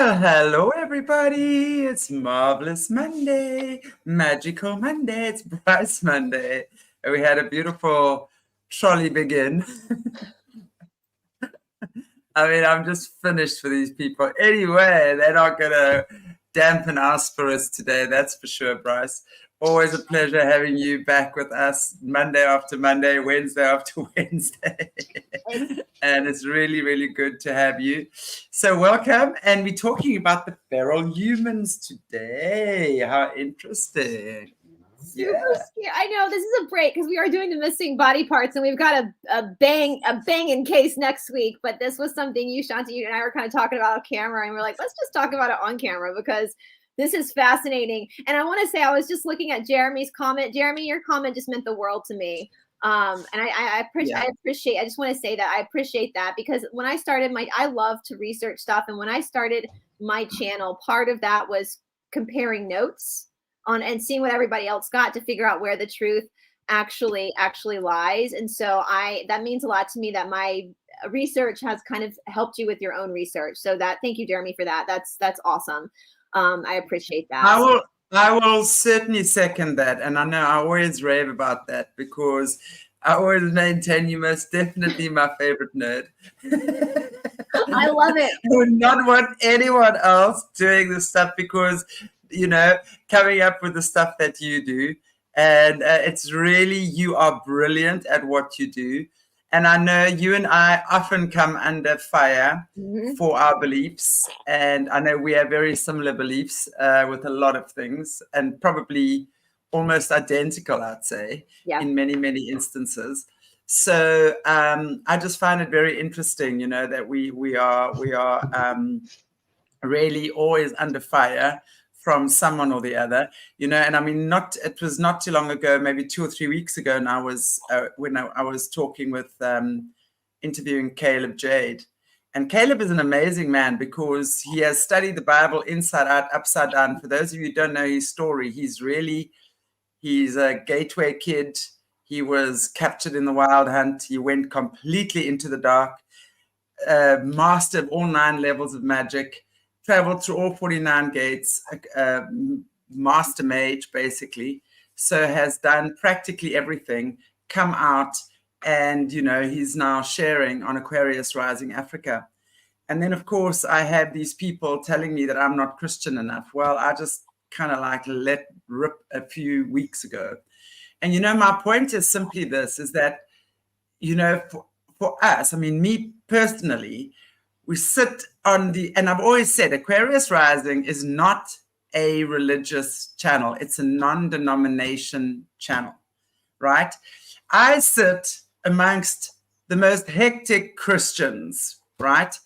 Well, hello everybody. It's Marvelous Monday, Magical Monday. It's Brice Monday. And we had a beautiful trolley begin. I mean, I'm just finished for these people. Anyway, they're not going to dampen our spirits today, that's for sure, Brice. Always a pleasure having you back with us Monday after Monday, Wednesday after Wednesday. And it's really, really good to have you. So welcome. And we're talking about the feral humans today. How interesting. Super scary. I know this is a break because we are doing the missing body parts and we've got a banging case next week. But this was something you, Chantelle, and I were kind of talking about on camera, and we're like, let's just talk about it on camera because this is fascinating. And I want to say, I was just looking at Jeremy's comment. Jeremy, your comment just meant the world to me. And I appreciate, I just want to say that I appreciate that because when I started I love to research stuff. And when I started my channel, part of that was comparing notes on and seeing what everybody else got to figure out where the truth actually lies. And so that means a lot to me that my research has kind of helped you with your own research. So thank you, Jeremy, for that. That's awesome. I appreciate that. I will certainly second that. And I know I always rave about that because I always maintain you most definitely my favorite nerd. I love it. I would not want anyone else doing this stuff because, coming up with the stuff that you do. And it's really, you are brilliant at what you do. And I know you and I often come under fire for our beliefs. And I know we have very similar beliefs with a lot of things and probably almost identical, I'd say, in many, many instances. So I just find it very interesting, that we are really always under fire from someone or the other, and I mean, it was not too long ago, maybe 2 or 3 weeks ago, and I was when I was talking with interviewing Caleb Jade, and Caleb is an amazing man because he has studied the Bible inside out, upside down. For those of you who don't know his story, he's a gateway kid. He was captured in the wild hunt. He went completely into the dark, master of all 9 levels of magic, traveled through all 49 gates, master mage, basically. So has done practically everything, come out, and, he's now sharing on Aquarius Rising Africa. And then, of course, I had these people telling me that I'm not Christian enough. Well, I just kind of let rip a few weeks ago. And, my point is simply this, is that, for us, I mean, me personally, we sit on and I've always said Aquarius Rising is not a religious channel. It's a non-denomination channel, right? I sit amongst the most hectic Christians, right?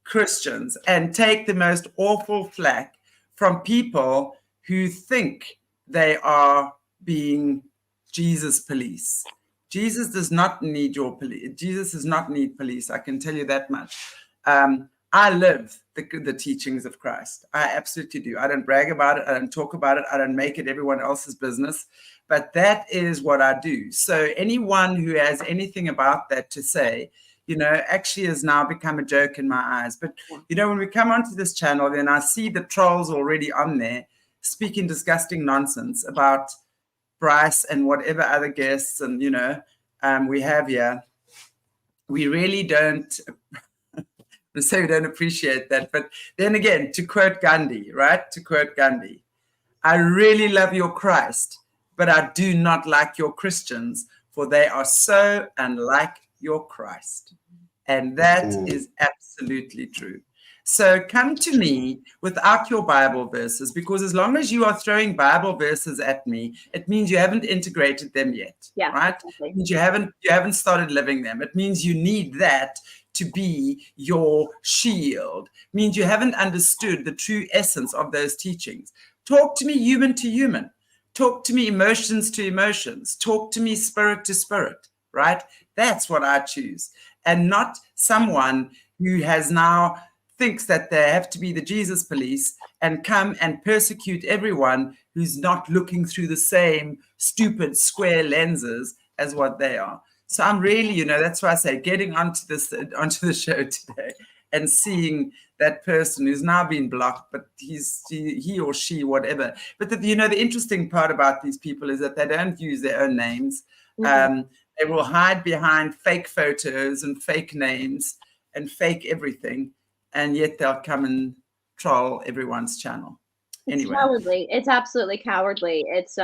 Christians, and take the most awful flack from people who think they are being Jesus police. Jesus does not need your police. Jesus does not need police. I can tell you that much. I live the teachings of Christ. I absolutely do. I don't brag about it. I don't talk about it. I don't make it everyone else's business. But that is what I do. So anyone who has anything about that to say, actually has now become a joke in my eyes. But, when we come onto this channel, then I see the trolls already on there speaking disgusting nonsense about Brice and whatever other guests and, we have here. We really don't... say we don't appreciate that. But then again, to quote Gandhi, right? To quote Gandhi, I really love your Christ, but I do not like your Christians, for they are so unlike your Christ. And that is absolutely true. So come to me without your Bible verses, because as long as you are throwing Bible verses at me, it means you haven't integrated them yet, right? Exactly. It means you haven't started living them. It means you need that to be your shield. It means you haven't understood the true essence of those teachings. Talk to me human to human. Talk to me emotions to emotions. Talk to me spirit to spirit, right? That's what I choose. And not someone who has now thinks that they have to be the Jesus police and come and persecute everyone who's not looking through the same stupid square lenses as what they are. So I'm really, that's why I say getting onto the show today and seeing that person who's now been blocked, but he or she, whatever. But the interesting part about these people is that they don't use their own names. They will hide behind fake photos and fake names and fake everything, and yet they'll come and troll everyone's channel. Anyway, cowardly. It's absolutely cowardly. It's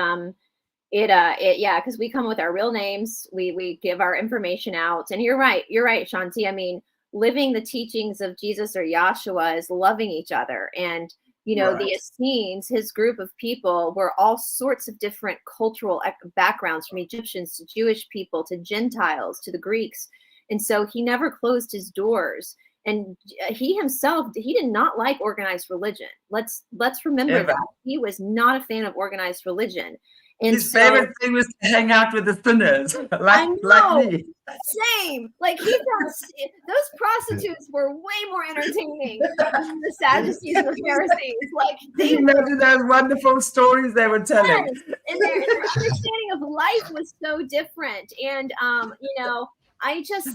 yeah, because we come with our real names. We give our information out, and you're right, Shanti. I mean, living the teachings of Jesus or Yahshua is loving each other, and the Essenes, his group of people, were all sorts of different cultural backgrounds, from Egyptians to Jewish people to Gentiles to the Greeks. And so he never closed his doors. And he himself, he did not like organized religion. Let's remember that. He was not a fan of organized religion. And his favorite thing was to hang out with the sinners, like me. Same. Like, he found those prostitutes were way more entertaining than the Sadducees and the Pharisees. Like, they imagine those wonderful stories they were telling. Yes. And their understanding of life was so different. And I just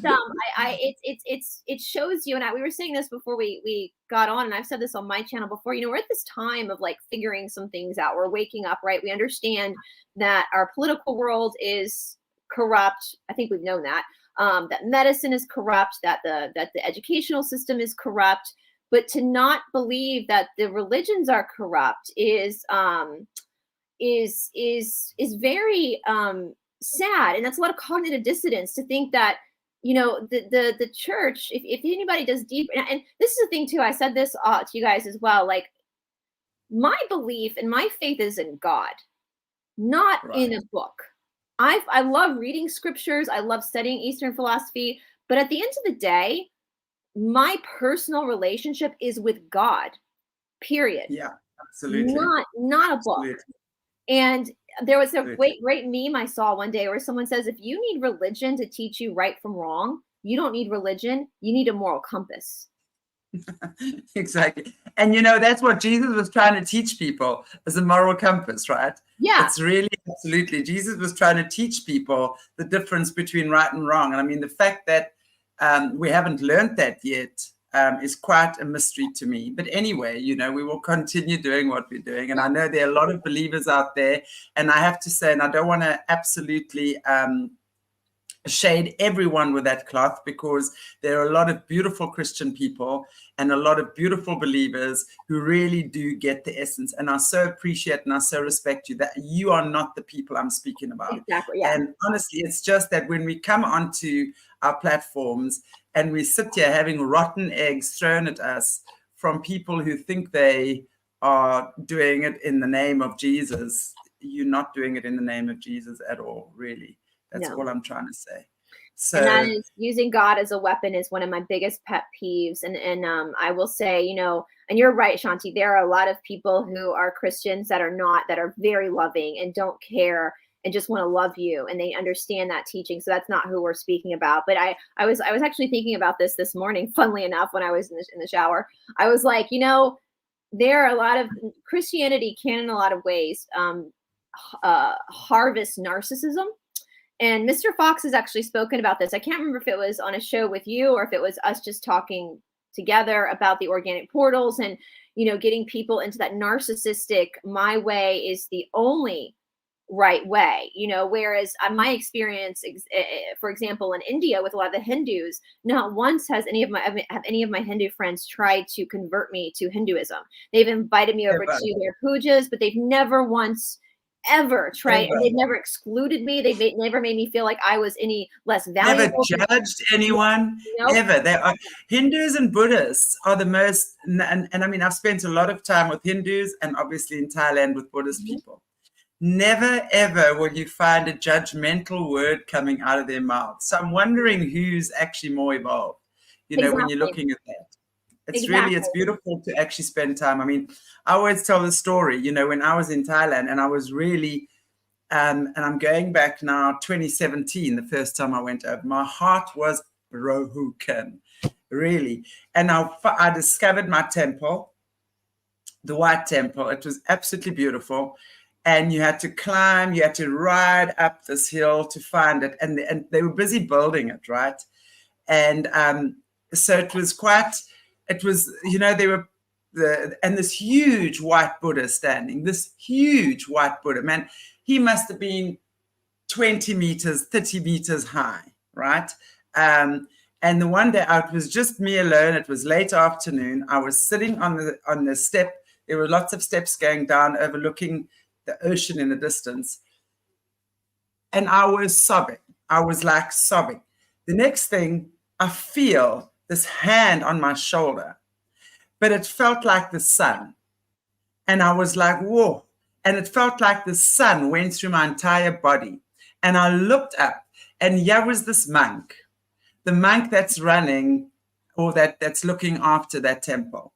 it shows you, and we were saying this before we got on, and I've said this on my channel before, we're at this time of like figuring some things out. We're waking up, right? We understand that our political world is corrupt. I think we've known that. That medicine is corrupt, that the educational system is corrupt, but to not believe that the religions are corrupt is very sad. And that's a lot of cognitive dissonance, to think that the church, if anybody does deep, and this is the thing too, I said this to you guys as well, like, my belief and my faith is in God, not in a book. I love reading scriptures, I love studying Eastern philosophy, but at the end of the day, my personal relationship is with God, period. Yeah, absolutely. Not a book. Absolutely. And there was a great meme I saw one day where someone says, if you need religion to teach you right from wrong, you don't need religion, you need a moral compass. Exactly. And that's what Jesus was trying to teach people, as a moral compass, right? Yeah. It's really, absolutely. Jesus was trying to teach people the difference between right and wrong. And I mean, the fact that we haven't learned that yet is quite a mystery to me. But anyway, we will continue doing what we're doing. And I know there are a lot of believers out there. And I have to say, and I don't want to absolutely shade everyone with that cloth, because there are a lot of beautiful Christian people and a lot of beautiful believers who really do get the essence. And I so appreciate and I so respect you, that you are not the people I'm speaking about. Exactly. Yeah. And honestly, it's just that when we come onto our platforms and we sit here having rotten eggs thrown at us from people who think they are doing it in the name of Jesus, you're not doing it in the name of Jesus at all, really. That's all I'm trying to say. So, and that is, using God as a weapon is one of my biggest pet peeves. And I will say, and you're right, Shanti, there are a lot of people who are Christians that are very loving and don't care and just want to love you, and they understand that teaching. So that's not who we're speaking about. But I was actually thinking about this morning, funnily enough, when I was in the shower. I was like, there are a lot of Christianity can in a lot of ways harvest narcissism. And Mr. Fox has actually spoken about this. I can't remember if it was on a show with you or if it was us just talking together about the organic portals and, getting people into that narcissistic, my way is the only right way, whereas my experience, for example, in India with a lot of the Hindus, not once have any of my Hindu friends tried to convert me to Hinduism. They've invited me over to their pujas, but they've never once ever tried, and they've never excluded me. They've never made me feel like I was any less valuable. Never judged anyone. Never. They are, Hindus and Buddhists are the most, and I mean, I've spent a lot of time with Hindus and obviously in Thailand with Buddhist people. Never, ever will you find a judgmental word coming out of their mouth. So I'm wondering who's actually more evolved, when you're looking at that. It's really, it's beautiful to actually spend time. I mean, I always tell the story, when I was in Thailand and I was really, and I'm going back now, 2017, the first time I went over, my heart was broken, really. And I discovered my temple, the White Temple. It was absolutely beautiful. And you had to climb, you had to ride up this hill to find it. And they were busy building it, right? And so it was quite it was, you know, there were and this huge white Buddha standing, this huge white Buddha, man, he must have been 20 meters, 30 meters high, right? And the one day out was just me alone. It was late afternoon. I was sitting on the step. There were lots of steps going down, overlooking the ocean in the distance. And I was sobbing. I was like sobbing. The next thing, I feel this hand on my shoulder, but it felt like the sun. And I was like, whoa. And it felt like the sun went through my entire body. And I looked up, and here was this monk, the monk that's running, or that's looking after that temple.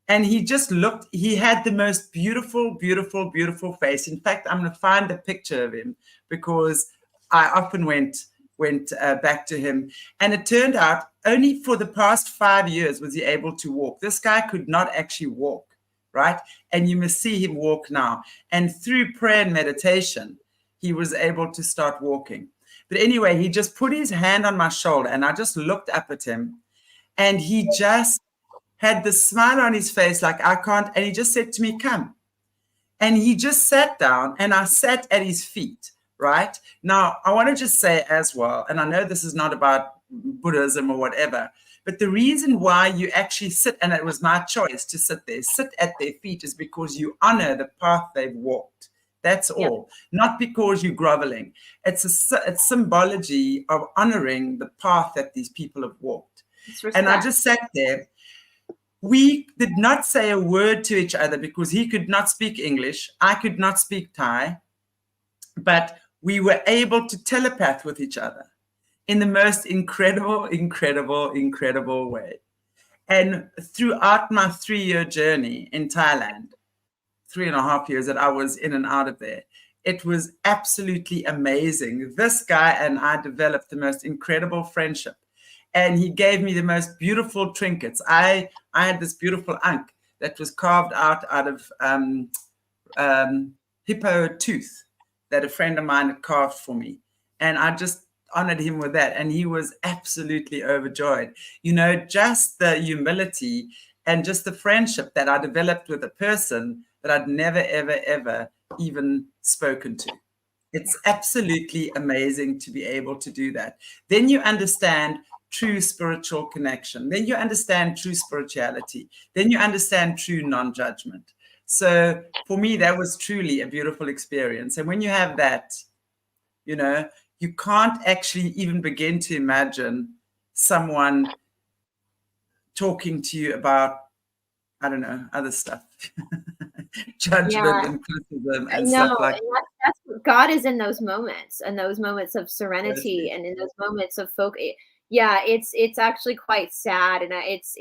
And he just looked, he had the most beautiful, beautiful, beautiful face. In fact, I'm going to find a picture of him because I often went back to him. And it turned out only for the past 5 years was he able to walk. This guy could not actually walk, right? And you must see him walk now. And through prayer and meditation, he was able to start walking. But anyway, he just put his hand on my shoulder, and I just looked up at him, and he just had this smile on his face like, I can't, and he just said to me, come. And he just sat down, and I sat at his feet, right? Now, I want to just say as well, and I know this is not about Buddhism or whatever, but the reason why you actually sit, and it was my choice to sit at their feet, is because you honor the path they've walked. That's all. Not because you're groveling. It's symbology of honoring the path that these people have walked. And I just sat there. We did not say a word to each other because he could not speak English. I could not speak Thai. But we were able to telepath with each other in the most incredible, incredible, incredible way. And throughout my 3-year journey in Thailand, 3.5 years that I was in and out of there, it was absolutely amazing. This guy and I developed the most incredible friendship. And he gave me the most beautiful trinkets. I had this beautiful ankh that was carved out of hippo tooth that a friend of mine had carved for me. And I just honored him with that. And he was absolutely overjoyed. You know, just the humility and just the friendship that I developed with a person that I'd never, ever, ever even spoken to. It's absolutely amazing to be able to do that. Then you understand true spiritual connection. Then you understand true spirituality. Then you understand true non-judgment. So for me, that was truly a beautiful experience. And when you have that, you know, you can't actually even begin to imagine someone talking to you about, I don't know, other stuff. Judgment and criticism and stuff like that. That's what God is in those moments, of serenity, and in those moments of focus. Yeah, it's actually quite sad, and it's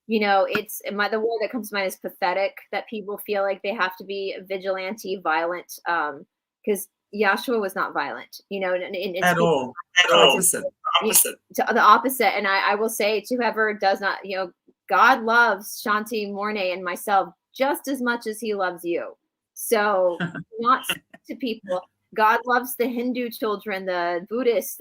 you know, the word that comes to mind is pathetic, that people feel like they have to be vigilante, violent, because Yahshua was not violent, you know, at all. Opposite. The opposite. And I will say to whoever does not, you know, God loves Chantelle, Morné, and myself just as much as he loves you. So not to people. God loves the Hindu children, the Buddhists,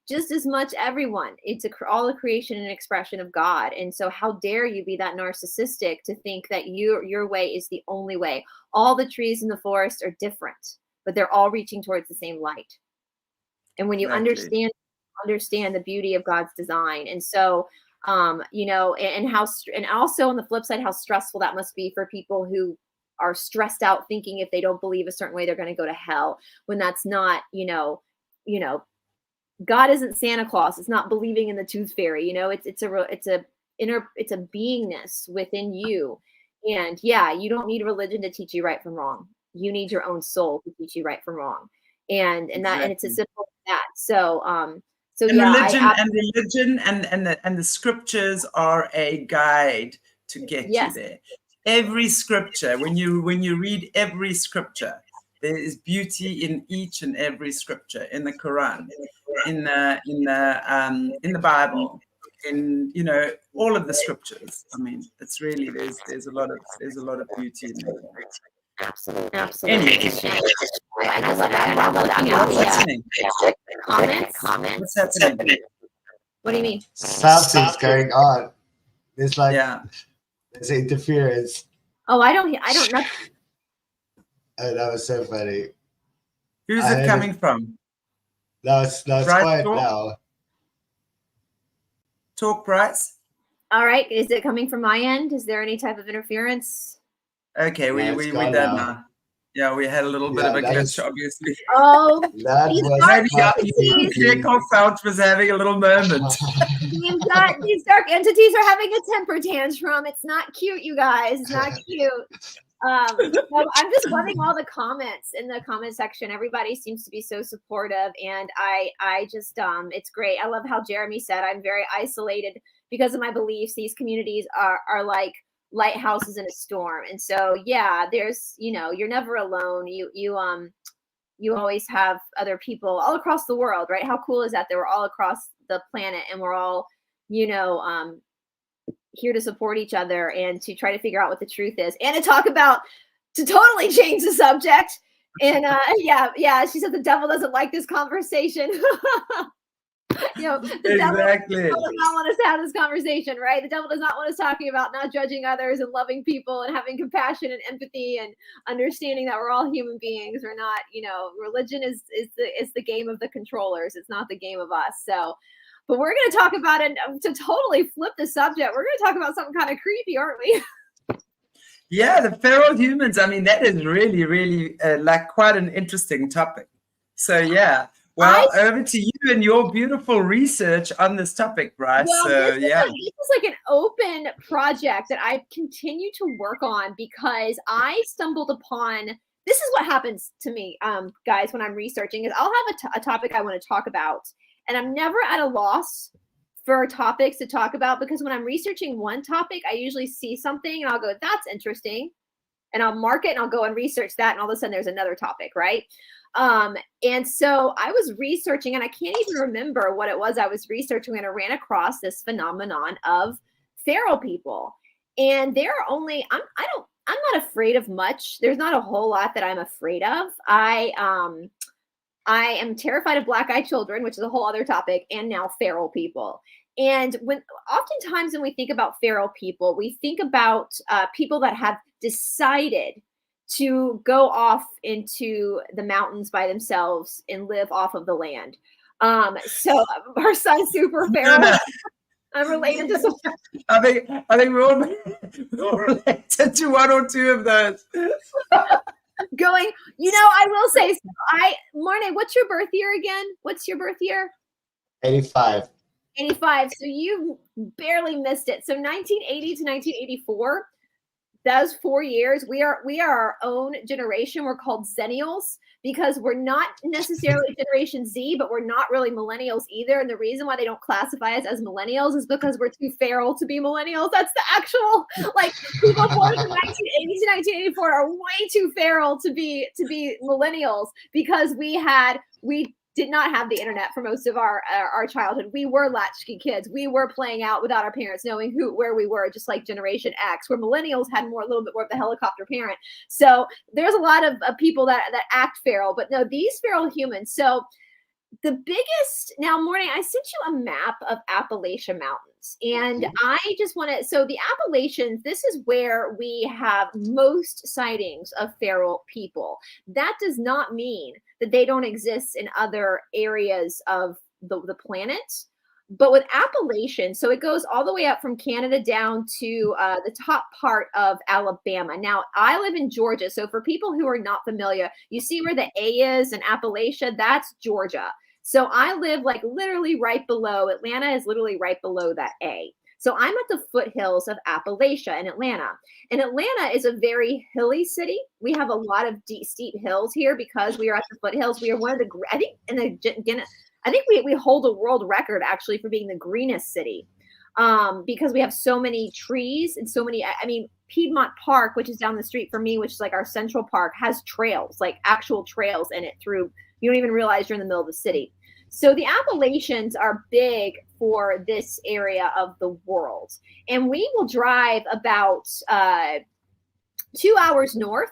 just as much everyone. It's all a creation and expression of God. And so how dare you be that narcissistic to think that your way is the only way. All the trees in the forest are different, but they're all reaching towards the same light. And when you understand the beauty of God's design. And so you know, and also on the flip side, how stressful that must be for people who are stressed out thinking if they don't believe a certain way, they're going to go to hell, when that's not, you know, God isn't Santa Claus. It's not believing in the tooth fairy. You know, it's a beingness within you. And yeah, you don't need religion to teach you right from wrong. You need your own soul to teach you right from wrong. And it's as simple as that. So, religion and the scriptures are a guide to get you there. Every scripture, when you read every scripture, there is beauty in each and every scripture, in the Quran, in the Bible, in, you know, all of the scriptures. I mean, it's really there's a lot of beauty in there. Absolutely. Anyway. Comments? What's happening? What do you mean? Something's going on. It's like Yeah. there's interference. Oh, I don't know. Oh, that was so funny. Who's I it heard coming from? No, it's Brice, quiet talk. now. Talk, Brice. All right. Is it coming from my end? Is there any type of interference? Okay, Yeah, we gone done now. now. Yeah, we had a little bit of a that glitch, is- obviously. Oh, That These was dark Maybe Vehicle Fouch was having a little moment. these dark entities are having a temper tantrum. It's not cute, you guys. It's not cute. No, I'm just loving all the comments in the comment section. Everybody seems to be so supportive, and I just it's great. I love how Jeremy said I'm very isolated because of my beliefs. These communities are like lighthouses in a storm, and so yeah, there's you're never alone. You always have other people all across the world, right? How cool is that? We're all across the planet, and we're all here to support each other and to try to figure out what the truth is and to totally change the subject. And yeah, she said the devil doesn't like this conversation. The Exactly. devil does not want us to have this conversation, right? The devil does not want us talking about not judging others and loving people and having compassion and empathy and understanding that we're all human beings. We're not, religion is the game of the controllers. It's not the game of us. So, but we're going to talk about it to totally flip the subject. We're going to talk about something kind of creepy, aren't we? Yeah, the feral humans. I mean, that is really, really like quite an interesting topic. So yeah. Well, over to you and your beautiful research on this topic, Brice. Well, so this is like an open project that I've continued to work on because I stumbled upon. This is what happens to me, guys, when I'm researching. Is I'll have a topic I want to talk about, and I'm never at a loss for topics to talk about because when I'm researching one topic, I usually see something and I'll go, "That's interesting," and I'll mark it and I'll go and research that, and all of a sudden there's another topic, right? And so I was researching, and I can't even remember what it was I was researching, and I ran across this phenomenon of feral people. And there are only I'm not afraid of much. There's not a whole lot that I'm afraid of. I am terrified of black-eyed children, which is a whole other topic, and now feral people. And oftentimes when we think about feral people, we think about people that have decided to go off into the mountains by themselves and live off of the land. So our son's super feral. I'm related to some. I think we're all related to one or two of those. Going, I will say, Morné, what's your birth year again? What's your birth year? 85. 85. So you barely missed it. So 1980 to 1984. Those 4 years, we are our own generation. We're called Zennials because we're not necessarily Generation Z, but we're not really millennials either. And the reason why they don't classify us as millennials is because we're too feral to be millennials. That's the actual, people born from 1980 to 1984 are way too feral to be millennials because we did not have the internet for most of our childhood. We were latchkey kids. We were playing out without our parents knowing where we were, just like Generation X, where millennials had a little bit more of the helicopter parent. So there's a lot of people that act feral, but no, these feral humans. So the biggest, now, Morné, I sent you a map of Appalachian Mountains, and I just want to, so the Appalachians, this is where we have most sightings of feral people. That does not mean that they don't exist in other areas of the planet. But with Appalachian, so it goes all the way up from Canada down to the top part of Alabama. Now, I live in Georgia. So for people who are not familiar, you see where the A is in Appalachia? That's Georgia. So I live literally right below. Atlanta is literally right below that A. So I'm at the foothills of Appalachia in Atlanta. And Atlanta is a very hilly city. We have a lot of steep hills here because we are at the foothills. We are one of the, I think we hold a world record actually for being the greenest city because we have so many trees and so many, Piedmont Park, which is down the street from me, which is like our central park, has trails, like actual trails in it through, you don't even realize you're in the middle of the city. So the Appalachians are big for this area of the world. And we will drive about 2 hours north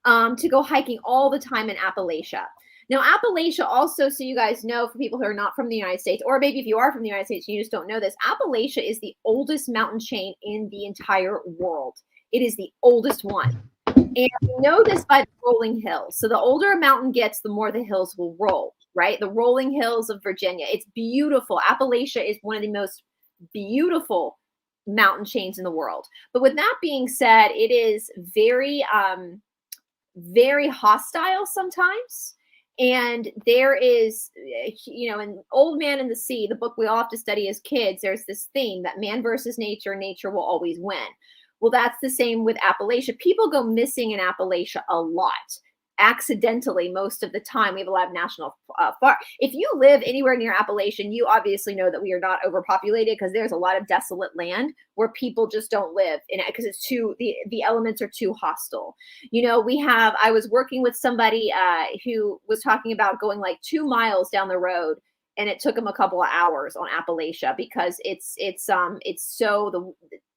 to go hiking all the time in Appalachia. Now, Appalachia also, so you guys know, for people who are not from the United States, or maybe if you are from the United States and you just don't know this, Appalachia is the oldest mountain chain in the entire world. It is the oldest one. And we know this by the rolling hills. So the older a mountain gets, the more the hills will roll, right? The rolling hills of Virginia. It's beautiful. Appalachia is one of the most beautiful mountain chains in the world. But with that being said, it is very, very hostile sometimes. And there is, in Old Man and the Sea, the book we all have to study as kids, there's this theme that man versus nature, nature will always win. Well, that's the same with Appalachia. People go missing in Appalachia a lot, accidentally most of the time. We have a lot of national parks. If you live anywhere near Appalachian, you obviously know that we are not overpopulated, because there's a lot of desolate land where people just don't live in it because it's too, the elements are too hostile. I was working with somebody who was talking about going like 2 miles down the road, and it took them a couple of hours on Appalachia because it's so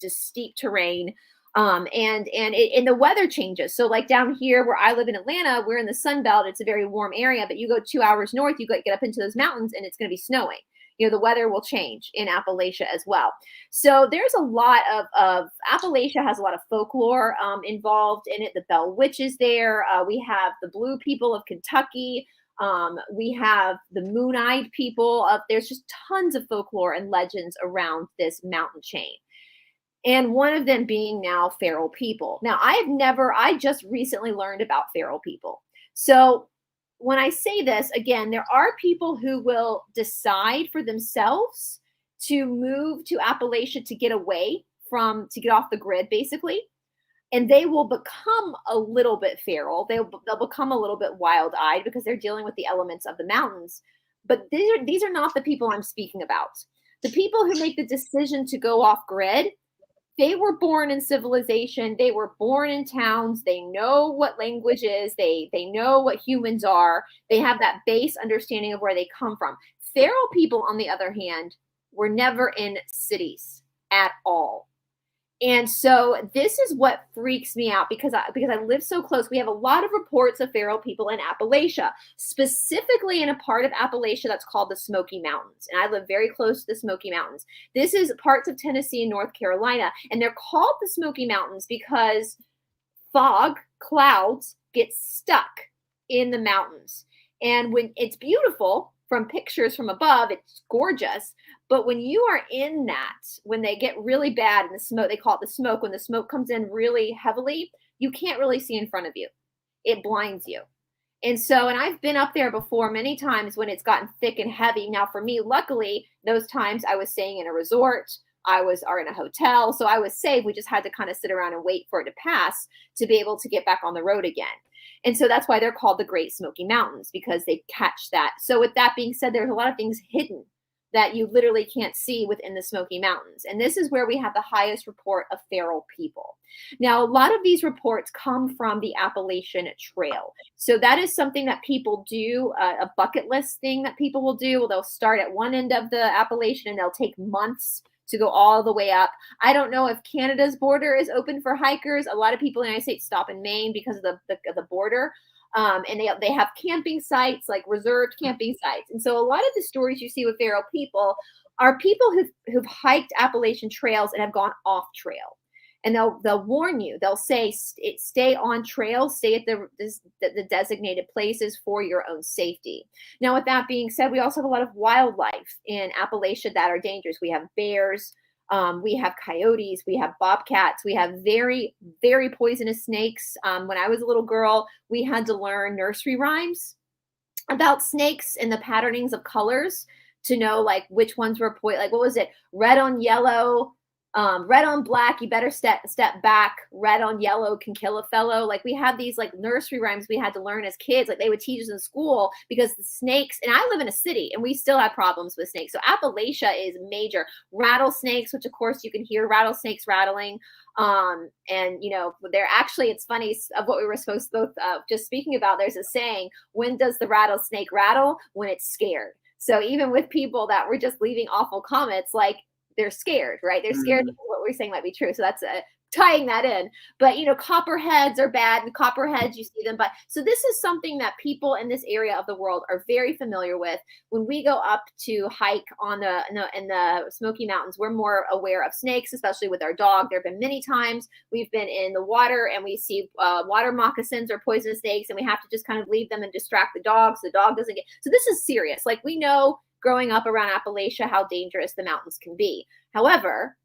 the steep terrain. And the weather changes. So like down here where I live in Atlanta, we're in the Sun Belt. It's a very warm area, but you go 2 hours north, you get up into those mountains and it's going to be snowing. The weather will change in Appalachia as well. So there's a lot of Appalachia has a lot of folklore involved in it. The Bell Witch is there. We have the Blue people of Kentucky. We have the Moon-Eyed people. There's just tons of folklore and legends around this mountain chain. And one of them being now feral people. Now, I just recently learned about feral people. So when I say this, again, there are people who will decide for themselves to move to Appalachia to get off the grid, basically. And they will become a little bit feral. They'll become a little bit wild-eyed because they're dealing with the elements of the mountains. But these are not the people I'm speaking about. The people who make the decision to go off grid, they were born in civilization. They were born in towns. They know what language is. They know what humans are. They have that base understanding of where they come from. Feral people, on the other hand, were never in cities at all. And so this is what freaks me out because I live so close. We have a lot of reports of feral people in Appalachia, specifically in a part of Appalachia that's called the Smoky Mountains. And I live very close to the Smoky Mountains. This is parts of Tennessee and North Carolina. And they're called the Smoky Mountains because clouds get stuck in the mountains. And when it's beautiful from pictures from above, it's gorgeous. But when you are in that, when they get really bad in the smoke, they call it the smoke. When the smoke comes in really heavily, you can't really see in front of you. It blinds you. And I've been up there before many times when it's gotten thick and heavy. Now for me, luckily, those times I was staying in a resort, or in a hotel. So I was safe. We just had to kind of sit around and wait for it to pass to be able to get back on the road again. And so that's why they're called the Great Smoky Mountains, because they catch that. So with that being said, there's a lot of things hidden that you literally can't see within the Smoky Mountains. And this is where we have the highest report of feral people. Now, a lot of these reports come from the Appalachian Trail. So that is something that people do, a bucket list thing that people will do. Well, they'll start at one end of the Appalachian and they'll take months to go all the way up. I don't know if Canada's border is open for hikers. A lot of people in the United States stop in Maine because of the border. And they have camping sites, like reserved camping sites. And so a lot of the stories you see with feral people are people who've hiked Appalachian trails and have gone off trail. And they'll warn you. They'll say, stay on trail, stay at the designated places for your own safety. Now, with that being said, we also have a lot of wildlife in Appalachia that are dangerous. We have bears. We have coyotes, we have bobcats, we have very, very poisonous snakes. When I was a little girl, we had to learn nursery rhymes about snakes and the patternings of colors to know like which ones were like, what was it? Red on yellow, red on black, you better step back. Red on yellow can kill a fellow. Like we have these like nursery rhymes we had to learn as kids. Like they would teach us in school because the snakes, and I live in a city and we still have problems with snakes. So Appalachia is major. Rattlesnakes, which of course you can hear rattlesnakes rattling. And they're actually, it's funny of what we were supposed to both just speaking about. There's a saying, when does the rattlesnake rattle? When it's scared. So even with people that were just leaving awful comments, like, they're scared, right? They're scared that what we're saying might be true. So that's tying that in. But, copperheads are bad, and copperheads, you see them. But so this is something that people in this area of the world are very familiar with. When we go up to hike in the Smoky Mountains, we're more aware of snakes, especially with our dog. There have been many times we've been in the water and we see water moccasins or poisonous snakes, and we have to just kind of leave them and distract the dog so the dog doesn't get. So this is serious. Like, we know growing up around Appalachia how dangerous the mountains can be. However,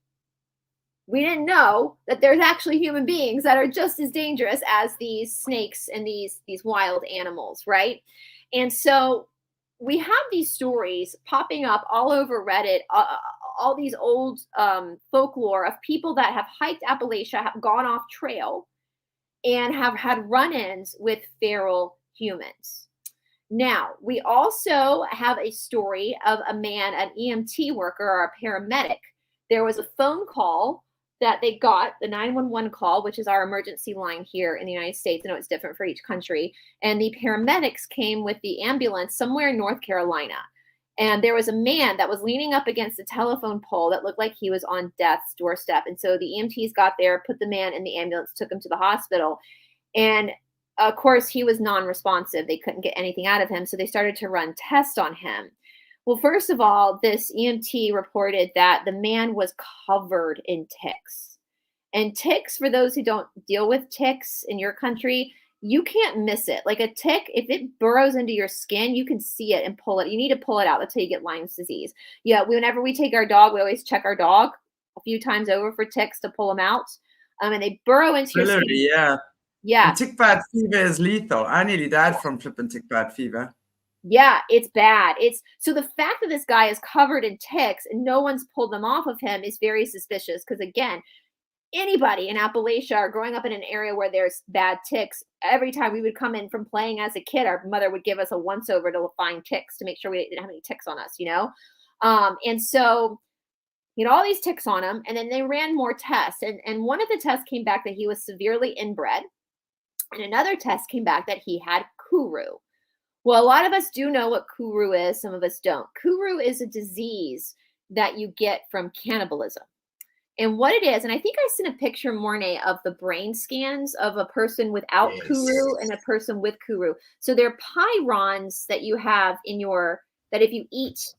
we didn't know that there's actually human beings that are just as dangerous as these snakes and these wild animals, right? And so we have these stories popping up all over Reddit, all these old folklore of people that have hiked Appalachia, have gone off trail, and have had run-ins with feral humans. Now, we also have a story of a man, an EMT worker or a paramedic. There was a phone call that they got, the 911 call, which is our emergency line here in the United States. I know it's different for each country. And the paramedics came with the ambulance somewhere in North Carolina. And there was a man that was leaning up against a telephone pole that looked like he was on death's doorstep. And so the EMTs got there, put the man in the ambulance, took him to the hospital. And of course, he was non-responsive. They couldn't get anything out of him. So they started to run tests on him. Well, first of all, this EMT reported that the man was covered in ticks. And ticks, for those who don't deal with ticks in your country, you can't miss it. Like, a tick, if it burrows into your skin, you can see it and pull it. You need to pull it out. That's how you get Lyme's disease. Yeah, whenever we take our dog, we always check our dog a few times over for ticks to pull them out. And they burrow into your skin. Yeah. Yeah. And tick-bite fever is lethal. I nearly died from flipping tick-bite fever. Yeah, it's bad. So the fact that this guy is covered in ticks and no one's pulled them off of him is very suspicious, because, again, anybody in Appalachia or growing up in an area where there's bad ticks, every time we would come in from playing as a kid, our mother would give us a once-over to find ticks to make sure we didn't have any ticks on us, And so he had all these ticks on him, and then they ran more tests. And one of the tests came back that he was severely inbred, and another test came back that he had kuru. Well, a lot of us do know what kuru is. Some of us don't. Kuru is a disease that you get from cannibalism. And what it is, and I think I sent a picture, Morné, of the brain scans of a person without kuru and a person with kuru. So they're pyrons that you have that if you eat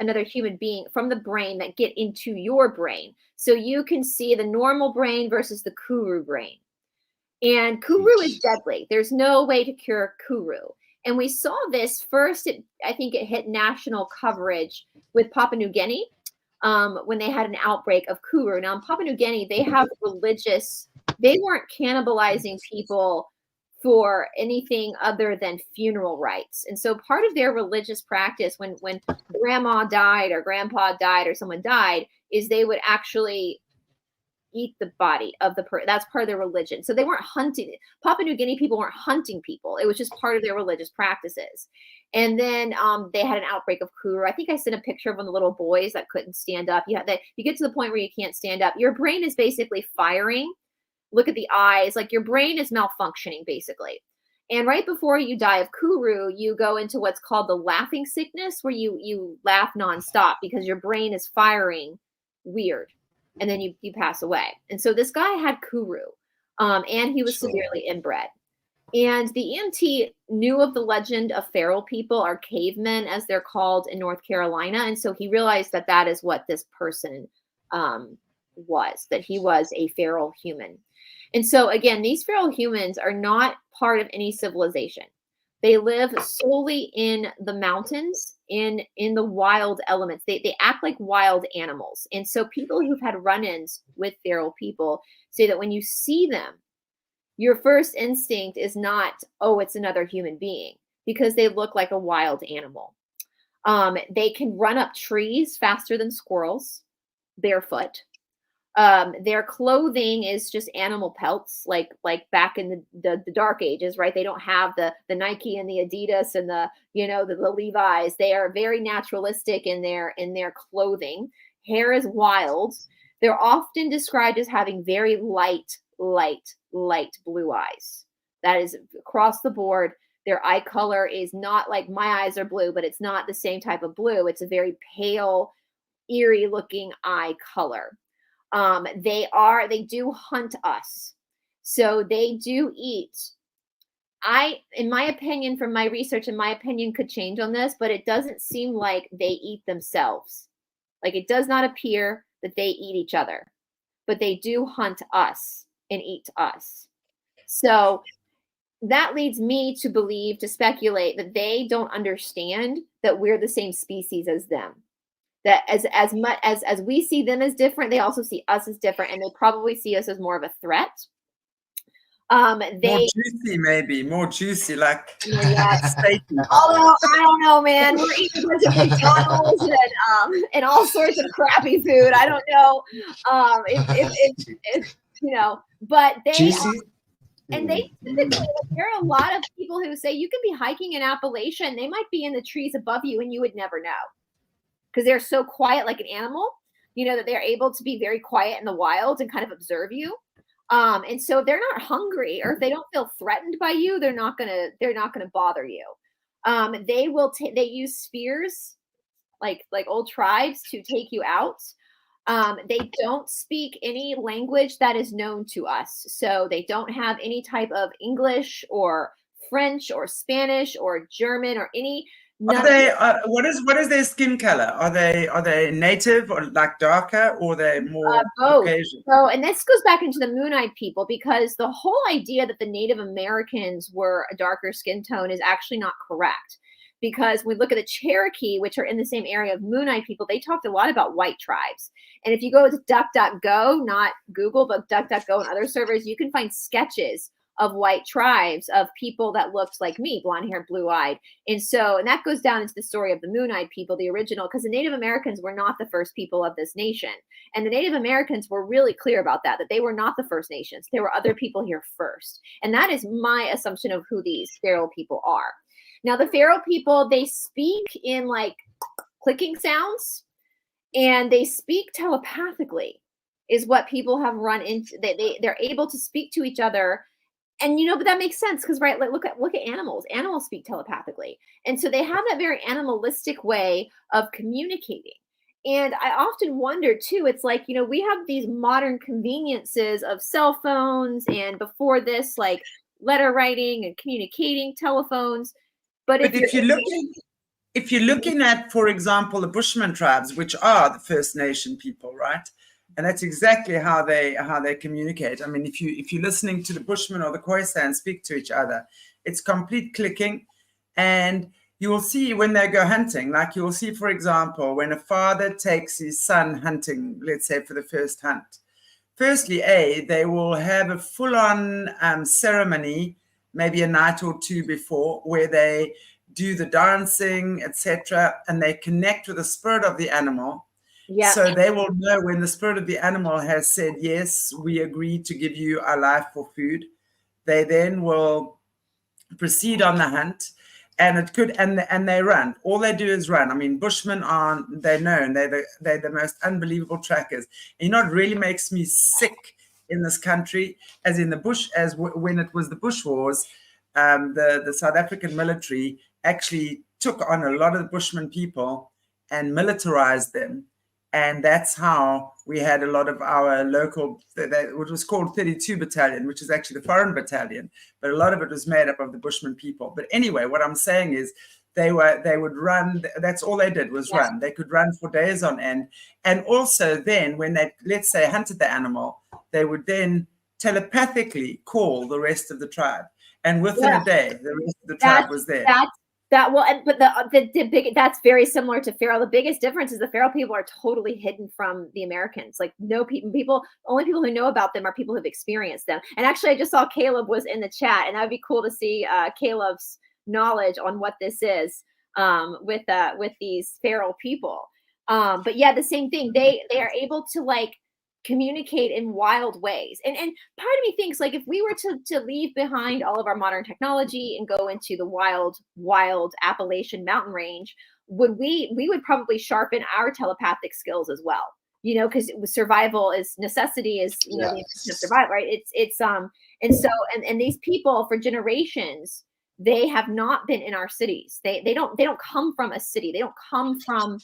another human being from the brain, that get into your brain. So you can see the normal brain versus the kuru brain. And kuru is deadly. There's no way to cure kuru. And we saw this first, I think it hit national coverage with Papua New Guinea when they had an outbreak of kuru. Now, in Papua New Guinea, they weren't cannibalizing people for anything other than funeral rites. And so part of their religious practice, when grandma died or grandpa died or someone died, is they would actually eat the body of the person. That's part of their religion. So they weren't hunting. Papua New Guinea people weren't hunting people. It was just part of their religious practices. And then they had an outbreak of kuru. I think I sent a picture of one of the little boys that couldn't stand up. You get to the point where you can't stand up. Your brain is basically firing. Look at the eyes. Like, your brain is malfunctioning, basically. And right before you die of kuru, you go into what's called the laughing sickness, where you laugh nonstop because your brain is firing weird. And then you pass away. And so this guy had kuru, and he was severely inbred. And the EMT knew of the legend of feral people, or cavemen, as they're called in North Carolina. And so he realized that that is what this person was, that he was a feral human. And so, again, these feral humans are not part of any civilization. They live solely in the mountains, in the wild elements. They act like wild animals. And so people who've had run-ins with feral people say that when you see them, your first instinct is not, oh, it's another human being, because they look like a wild animal. They can run up trees faster than squirrels, barefoot. Their clothing is just animal pelts, like back in the dark ages, right? They don't have the Nike and the Adidas and the Levi's. They are very naturalistic in their clothing. Hair is wild. They're often described as having very light blue eyes. That is across the board. Their eye color is not like my eyes are blue, but it's not the same type of blue. It's a very pale, eerie looking eye color. They do hunt us. So they do eat. In my opinion, from my research, and my opinion could change on this, but it doesn't seem like they eat themselves. Like, it does not appear that they eat each other, but they do hunt us and eat us. So that leads me to believe, to speculate, that they don't understand that we're the same species as them. That as much as we see them as different, they also see us as different, and they probably see us as more of a threat. More juicy, maybe more juicy, like steak. Although I don't know, man, we're eating a bunch of McDonald's and all sorts of crappy food. I don't know, if you know, but they and they typically, there are a lot of people who say you can be hiking in Appalachia and they might be in the trees above you and you would never know, because they're so quiet, like an animal. You know, that they're able to be very quiet in the wild and kind of observe you. And so if they're not hungry, or if they don't feel threatened by you, they're not gonna bother you. They use spears, like old tribes, to take you out. They don't speak any language that is known to us. So they don't have any type of English or French or Spanish or German or any. Are they, what is their skin color? Are they native, or like darker, or are they more Caucasian? So, and this goes back into the Moon-eyed people, because the whole idea that the Native Americans were a darker skin tone is actually not correct. Because when we look at the Cherokee, which are in the same area of Moon-eyed people, they talked a lot about white tribes. And if you go to DuckDuckGo, not Google, but DuckDuckGo and other servers, you can find sketches of white tribes of people that looked like me, blonde hair, blue eyed. And that goes down into the story of the Moon-eyed people, the original, because the Native Americans were not the first people of this nation. And the Native Americans were really clear about that they were not the first nations. There were other people here first. And that is my assumption of who these feral people are. Now, the feral people, they speak in like clicking sounds, and they speak telepathically, is what people have run into. They're able to speak to each other. And, but that makes sense, because, right, like, look at animals. Animals speak telepathically. And so they have that very animalistic way of communicating. And I often wonder, too, it's like, we have these modern conveniences of cell phones, and before this, like letter writing and communicating, telephones. But if you're looking at, for example, the Bushman tribes, which are the First Nation people, right? And that's exactly how they communicate. I mean, if you're listening to the Bushmen or the Khoisan speak to each other, it's complete clicking. And you will see when they go hunting, like you will see, for example, when a father takes his son hunting, let's say for the first hunt. Firstly, they will have a full-on ceremony, maybe a night or two before, where they do the dancing, etc., and they connect with the spirit of the animal. Yeah. So they will know when the spirit of the animal has said, yes, we agree to give you our life for food. They then will proceed on the hunt, and they run. All they do is run. I mean, Bushmen they're known. They're the most unbelievable trackers. And what really makes me sick in this country, as in the bush, when it was the Bush Wars, the South African military actually took on a lot of the Bushman people and militarized them. And that's how we had a lot of our local, what was called 32 Battalion, which is actually the foreign battalion, but a lot of it was made up of the Bushman people. But anyway, what I'm saying is they would run. That's all they did was run. They could run for days on end. And also then when they, let's say, hunted the animal, they would then telepathically call the rest of the tribe. And within a day, the rest of the tribe was there. But the big, that's very similar to feral. The biggest difference is the feral people are totally hidden from the Americans. Like only people who know about them are people who've experienced them. And actually, I just saw Caleb was in the chat, and that'd be cool to see Caleb's knowledge on what this is with these feral people. But yeah, the same thing. They are able to like communicate in wild ways. And part of me thinks, like, if we were to leave behind all of our modern technology and go into the wild Appalachian mountain range, we would probably sharpen our telepathic skills as well. Because survival is necessity, is the intention of survival, right? And these people for generations, they have not been in our cities. They don't come from a city. They don't come from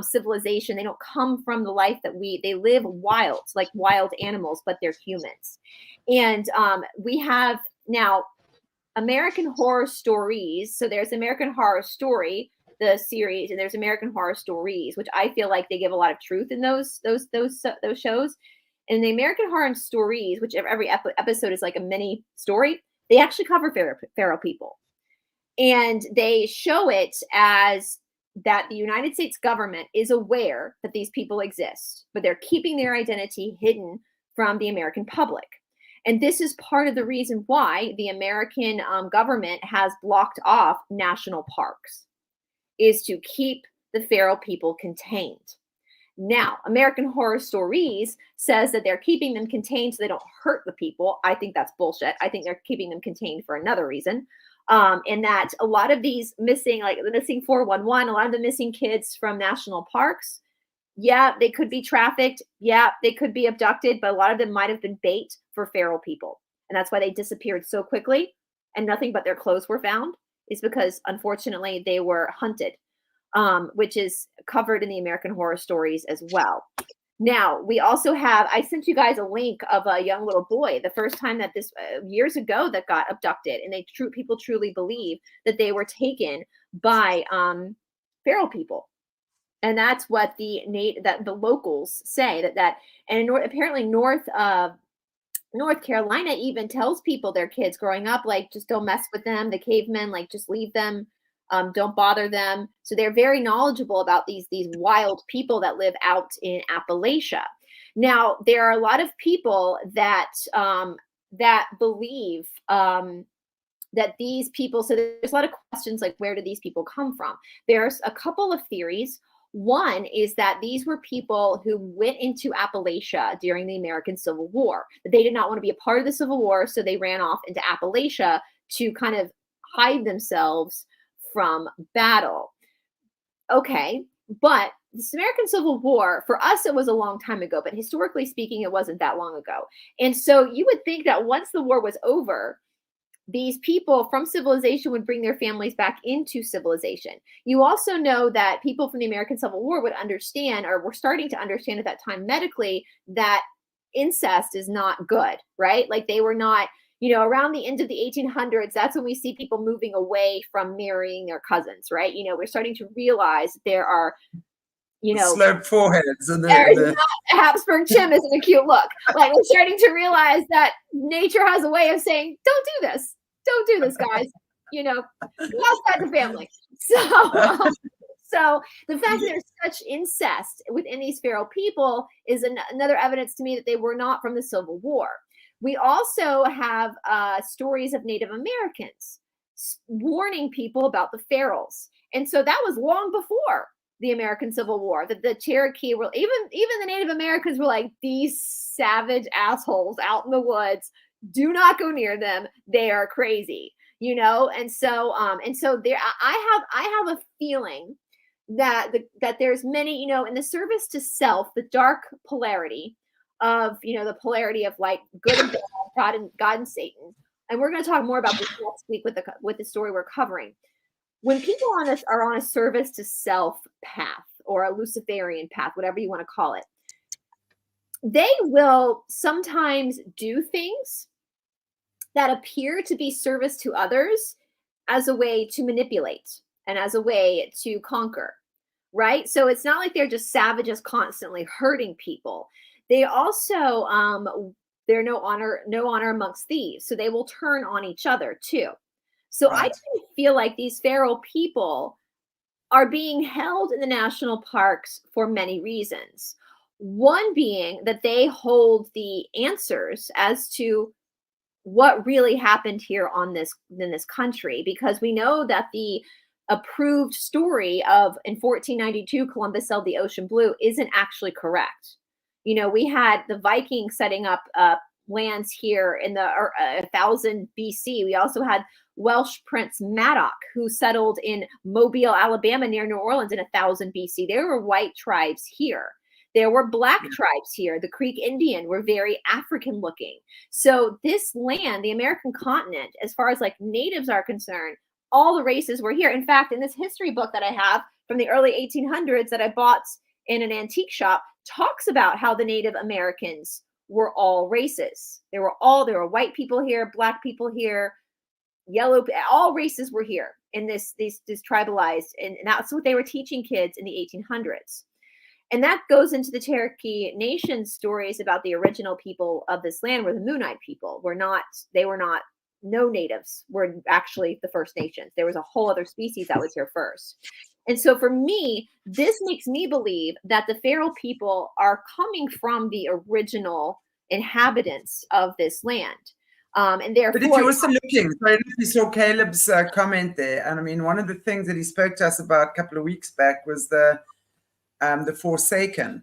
civilization. They don't come from the life that they live wild, like wild animals, but they're humans. And we have now American Horror Stories. So there's American Horror Story, the series, and there's American Horror Stories, which I feel like they give a lot of truth in those shows. And the American Horror Stories, which every episode is like a mini story, they actually cover feral people. And they show it as that the United States government is aware that these people exist, but they're keeping their identity hidden from the American public. And this is part of the reason why the American government has blocked off national parks, is to keep the feral people contained. Now, American Horror Stories says that they're keeping them contained so they don't hurt the people. I think that's bullshit. I think they're keeping them contained for another reason. And that a lot of these missing, like the missing 411, a lot of the missing kids from national parks, yeah, they could be trafficked. Yeah, they could be abducted, but a lot of them might have been bait for feral people. And that's why they disappeared so quickly and nothing but their clothes were found, is because unfortunately they were hunted, which is covered in the American Horror Stories as well. Now, we also have, I sent you guys a link of a young little boy, the first time that this years ago that got abducted, and people truly believe that they were taken by feral people. And that's what the locals say, and apparently North Carolina even tells people, their kids growing up, like, just don't mess with them. The cavemen, like, just leave them. Don't bother them. So they're very knowledgeable about these wild people that live out in Appalachia. Now, there are a lot of people that believe that these people, so there's a lot of questions like, where do these people come from? There's a couple of theories. One is that these were people who went into Appalachia during the American Civil War. They did not want to be a part of the Civil War, so they ran off into Appalachia to kind of hide themselves from battle. Okay, but this American Civil War, for us, it was a long time ago, but historically speaking, it wasn't that long ago. And so you would think that once the war was over, these people from civilization would bring their families back into civilization. You also know that people from the American Civil War would understand, or were starting to understand at that time medically, that incest is not good, right? Like, they were not, around the end of the 1800s, that's when we see people moving away from marrying their cousins, right? We're starting to realize there are, sloped foreheads. And not a Habsburg chim isn't a cute look. Like, we're starting to realize that nature has a way of saying, don't do this. Don't do this, guys. Lost that to family. So the fact that there's such incest within these feral people is another evidence to me that they were not from the Civil War. We also have stories of Native Americans warning people about the ferals. And so that was long before the American Civil War, that the Cherokee were, even the Native Americans were like, these savage assholes out in the woods, do not go near them. They are crazy, And so there, I have a feeling that there's many, in the service to self, the dark polarity of, the polarity of like good and bad, God and Satan. And we're going to talk more about this next week with the story we're covering. When people are on a service to self path, or a Luciferian path, whatever you want to call it, they will sometimes do things that appear to be service to others as a way to manipulate and as a way to conquer, right? So it's not like they're just savages constantly hurting people. They also, they're no honor amongst thieves. So they will turn on each other too. So right. I feel like these feral people are being held in the national parks for many reasons. One being that they hold the answers as to what really happened here in this country, because we know that the approved story of in 1492 Columbus sailed the ocean blue isn't actually correct. We had the Vikings setting up lands here in the 1000 BC. We also had Welsh Prince Madoc, who settled in Mobile, Alabama, near New Orleans in 1000 BC. There were white tribes here. There were black tribes here. The Creek Indian were very African looking. So this land, the American continent, as far as like natives are concerned, all the races were here. In fact, in this history book that I have, from the early 1800s that I bought in an antique shop talks about how the Native Americans were all races. There were white people here, black people here, yellow, all races were here in this tribalized, and that's what they were teaching kids in the 1800s. And that goes into the Cherokee Nation stories about the original people of this land were the Moonite people. No natives were actually the First Nations. There was a whole other species that was here first. And so for me, this makes me believe that the feral people are coming from the original inhabitants of this land. And therefore, but if you're also looking, so if you saw Caleb's comment there, and I mean, one of the things that he spoke to us about a couple of weeks back was the Forsaken,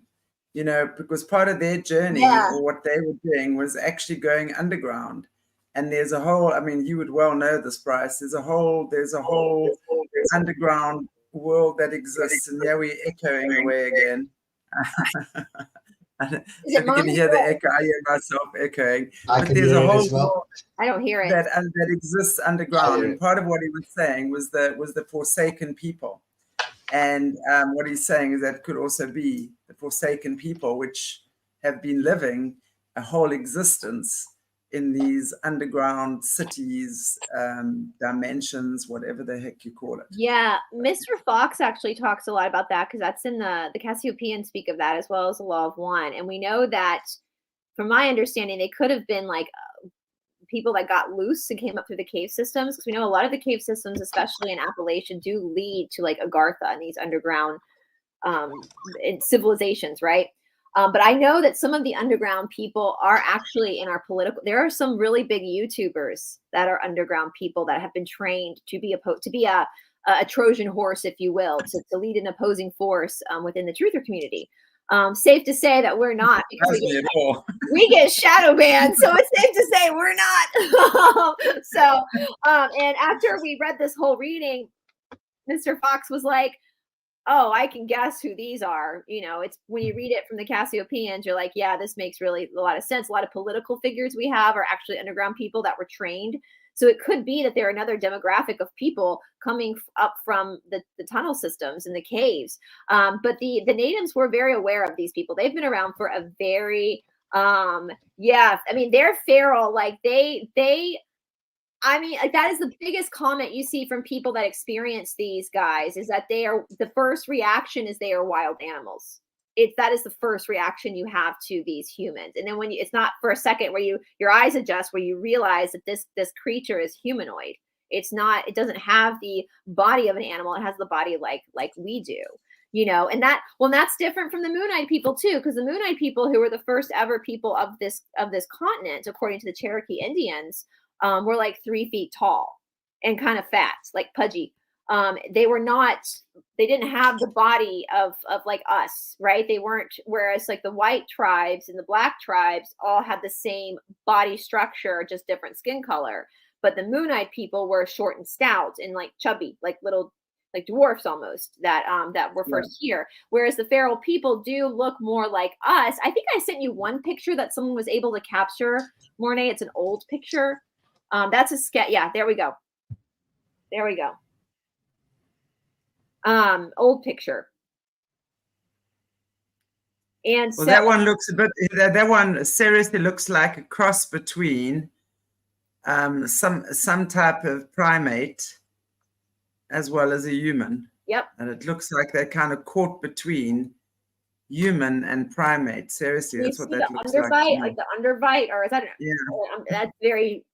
because part of their journey or what they were doing was actually going underground. And there's a whole, I mean, you would well know this, Brice. There's a whole underground world that exists, and yeah, we're echoing away again. If you can hear the echo, I hear myself echoing. But there's a whole world I don't hear it that exists underground. And part of what he was saying was the Forsaken people. And what he's saying is that could also be the Forsaken people, which have been living a whole existence in these underground cities, dimensions, whatever the heck you call it. Yeah, Mr. Fox actually talks a lot about that, because that's in the Cassiopeans speak of that, as well as the Law of One. And we know that, from my understanding, they could have been like people that got loose and came up through the cave systems, because we know a lot of the cave systems, especially in Appalachia, do lead to like Agartha and these underground civilizations, right? But I know that some of the underground people are actually in our political. There are some really big YouTubers that are underground people that have been trained to be a Trojan horse, if you will, to lead an opposing force within the truther community. Safe to say that we're not, because we get shadow banned, so it's safe to say we're not. And after we read this whole reading, Mr. Fox was like, oh, I can guess who these are. It's when you read it from the Cassiopeans, you're like, yeah, this makes really a lot of sense. A lot of political figures we have are actually underground people that were trained. So it could be that they're another demographic of people coming up from the tunnel systems and the caves. But the natives were very aware of these people. They've been around for a very, they're feral. Like that is the biggest comment you see from people that experience these guys, is that the first reaction is they are wild animals. That is the first reaction you have to these humans. And then it's not for a second where your eyes adjust, where you realize that this creature is humanoid. It doesn't have the body of an animal. It has the body like we do, and that's different from the Moonite people too, because the Moonite people, who were the first ever people of this continent, according to the Cherokee Indians, were like 3 feet tall and kind of fat, like pudgy. They didn't have the body of like us, right? They weren't, whereas like the white tribes and the black tribes all had the same body structure, just different skin color. But the Moonite people were short and stout and like chubby, like little, like dwarfs almost, that were first here. Whereas the feral people do look more like us. I think I sent you one picture that someone was able to capture, Morné. It's an old picture. That's a sketch. Yeah, there we go. Old picture. And so that one looks that one seriously looks like a cross between some type of primate as well as a human. Yep. And it looks like they're kind of caught between human and primate. Seriously, that's what that looks like the underbite, or is that? Yeah. That's very,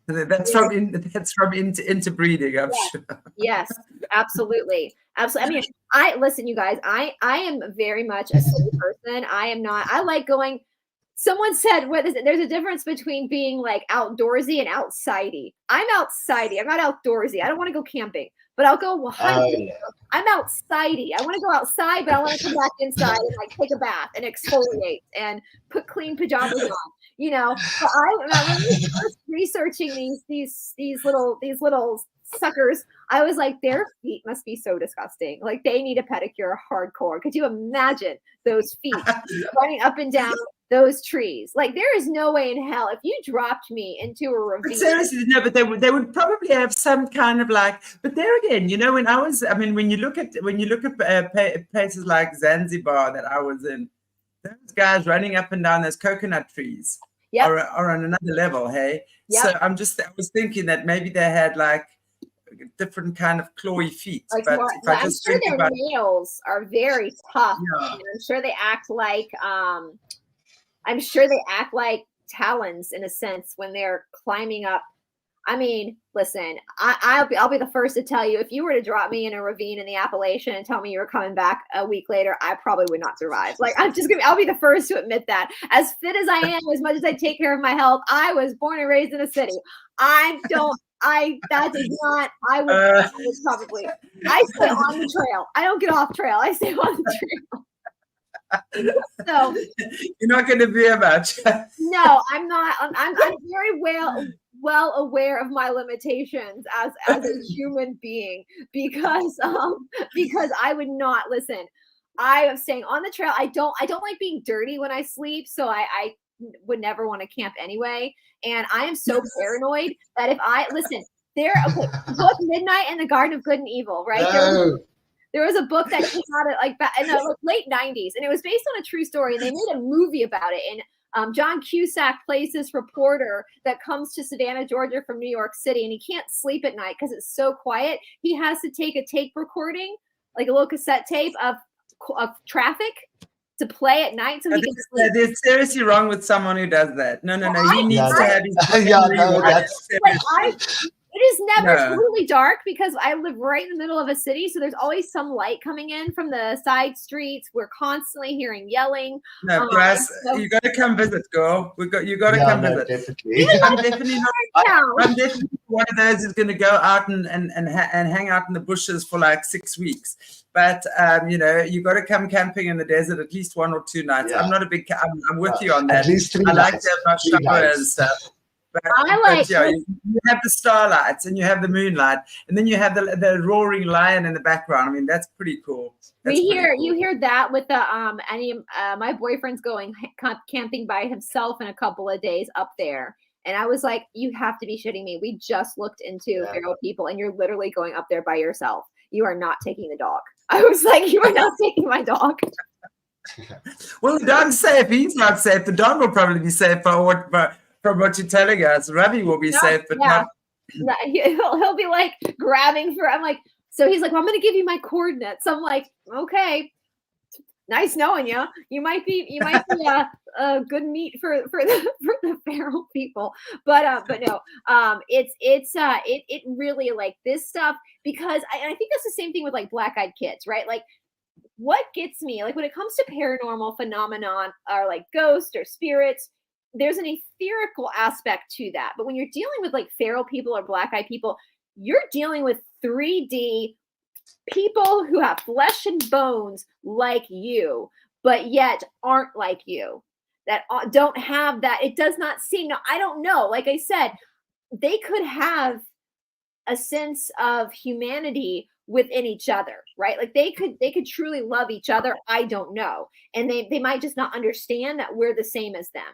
That's from interbreeding, I'm sure. Yes, absolutely. Absolutely. I mean, listen, you guys, I am very much a city person. I am not, I like going, someone said, what is it? There's a difference between being like outdoorsy and outsidey. I'm outsidey. I'm not outdoorsy. I don't want to go camping, but I'll go hiking. I'm outsidey. I want to go outside, but I want to come back inside and like take a bath and exfoliate and put clean pajamas on. But when I was researching these little suckers, I was like, their feet must be so disgusting. Like they need a pedicure hardcore. Could you imagine those feet running up and down those trees. Like there is no way in hell if you dropped me into a ravine. But seriously, no, but they would probably have some kind of like. But there again, you know, when you look at places like Zanzibar that I was in, those guys running up and down those coconut trees are on another level. Hey, so I was thinking that maybe they had like different kind of clawy feet. Like but more, if I just I'm sure think their about nails are very tough. Yeah. And I'm sure they act like talons in a sense when they're climbing up. I mean, listen, I'll be the first to tell you, if you were to drop me in a ravine in the Appalachian and tell me you were coming back a week later, I probably would not survive. Like I'll be the first to admit that. As fit as I am, as much as I take care of my health, I was born and raised in a city. I would probably, I stay on the trail. I don't get off trail. I stay on the trail. So you're not going to veer much. No, I'm not. I'm very well aware of my limitations as a human being because I would not listen. I am staying on the trail. I don't like being dirty when I sleep, so I would never want to camp anyway. And I am so paranoid that if I listen, book Midnight in the Garden of Good and Evil, right? No. There was a book that came out in the late 90s, and it was based on a true story. And they made a movie about it. And John Cusack plays this reporter that comes to Savannah, Georgia from New York City, and he can't sleep at night because it's so quiet. He has to take a tape recording, like a little cassette tape of traffic to play at night so he can sleep. There's seriously wrong with someone who does that. No. He needs to have his It is never totally dark because I live right in the middle of a city. So there's always some light coming in from the side streets. We're constantly hearing yelling. No, Brice, you got to come visit, girl. You got to come visit. Definitely. I'm definitely one of those who's going to go out and hang out in the bushes for like 6 weeks. But you got to come camping in the desert at least 1 or 2 nights. Yeah. I'm not a big. I'm with you on that. At least 3 I like nights. to have my shower and stuff. But you have the starlights and you have the moonlight, and then you have the roaring lion in the background. I mean, that's pretty cool. You hear that with the my boyfriend's going camping by himself in a couple of days up there, and I was like, you have to be shitting me. We just looked into feral people, and you're literally going up there by yourself. You are not taking the dog. I was like, you are not taking my dog. Well, the dog's safe. He's not safe. The dog will probably be safe from what you're telling us. Ravi will be safe, but not. He'll be like grabbing for. I'm like, so he's like, well, I'm going to give you my coordinates. I'm like, okay, nice knowing you. You might be a good meat for the feral people, but no, it really like this stuff because I think that's the same thing with like black-eyed kids, right? Like, what gets me like when it comes to paranormal phenomenon or like ghosts or spirits. There's an etherical aspect to that. But when you're dealing with like feral people or black-eyed people, you're dealing with 3D people who have flesh and bones like you, but yet aren't like you, that don't have that. It does not seem, no, I don't know. Like I said, they could have a sense of humanity within each other, right? Like they could truly love each other. I don't know. And they might just not understand that we're the same as them.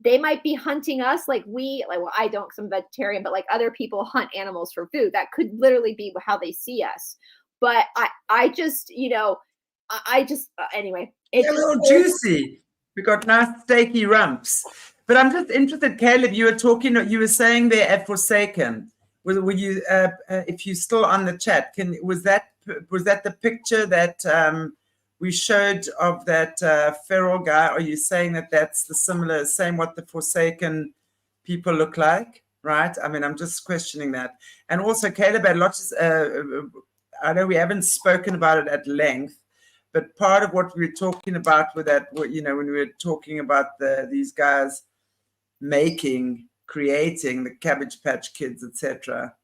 They might be hunting us well, I don't, because I'm vegetarian, but like other people hunt animals for food. That could literally be how they see us. But I just, anyway. It's a little juicy. We got nice steaky rumps. But I'm just interested, Caleb, you were saying there at Forsaken. Were you, if you're still on the chat, was that the picture that we showed of that feral guy? Are you saying that that's the same what the Forsaken people look like, right? I mean, I'm just questioning that. And also, Caleb had lots of, I know we haven't spoken about it at length, but part of what we were talking about with that, when we were talking about these guys creating the Cabbage Patch Kids, etc.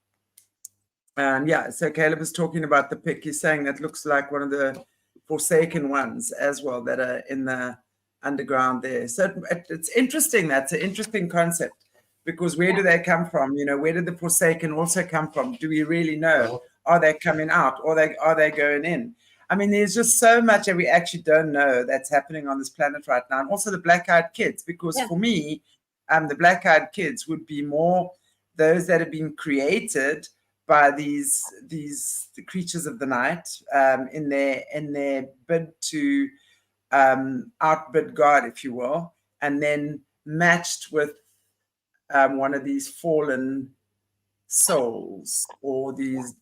And so Caleb is talking about the pic. He's saying that looks like one of the Forsaken ones as well that are in the underground there. So it's interesting. That's an interesting concept because where do they come from? Where did the Forsaken also come from? Do we really know? Are they coming out or are they going in? I mean, there's just so much that we actually don't know that's happening on this planet right now. And also the black-eyed kids, because for me, the black-eyed kids would be more those that have been created by these the creatures of the night in their bid to outbid God, if you will, and then matched with one of these fallen souls or these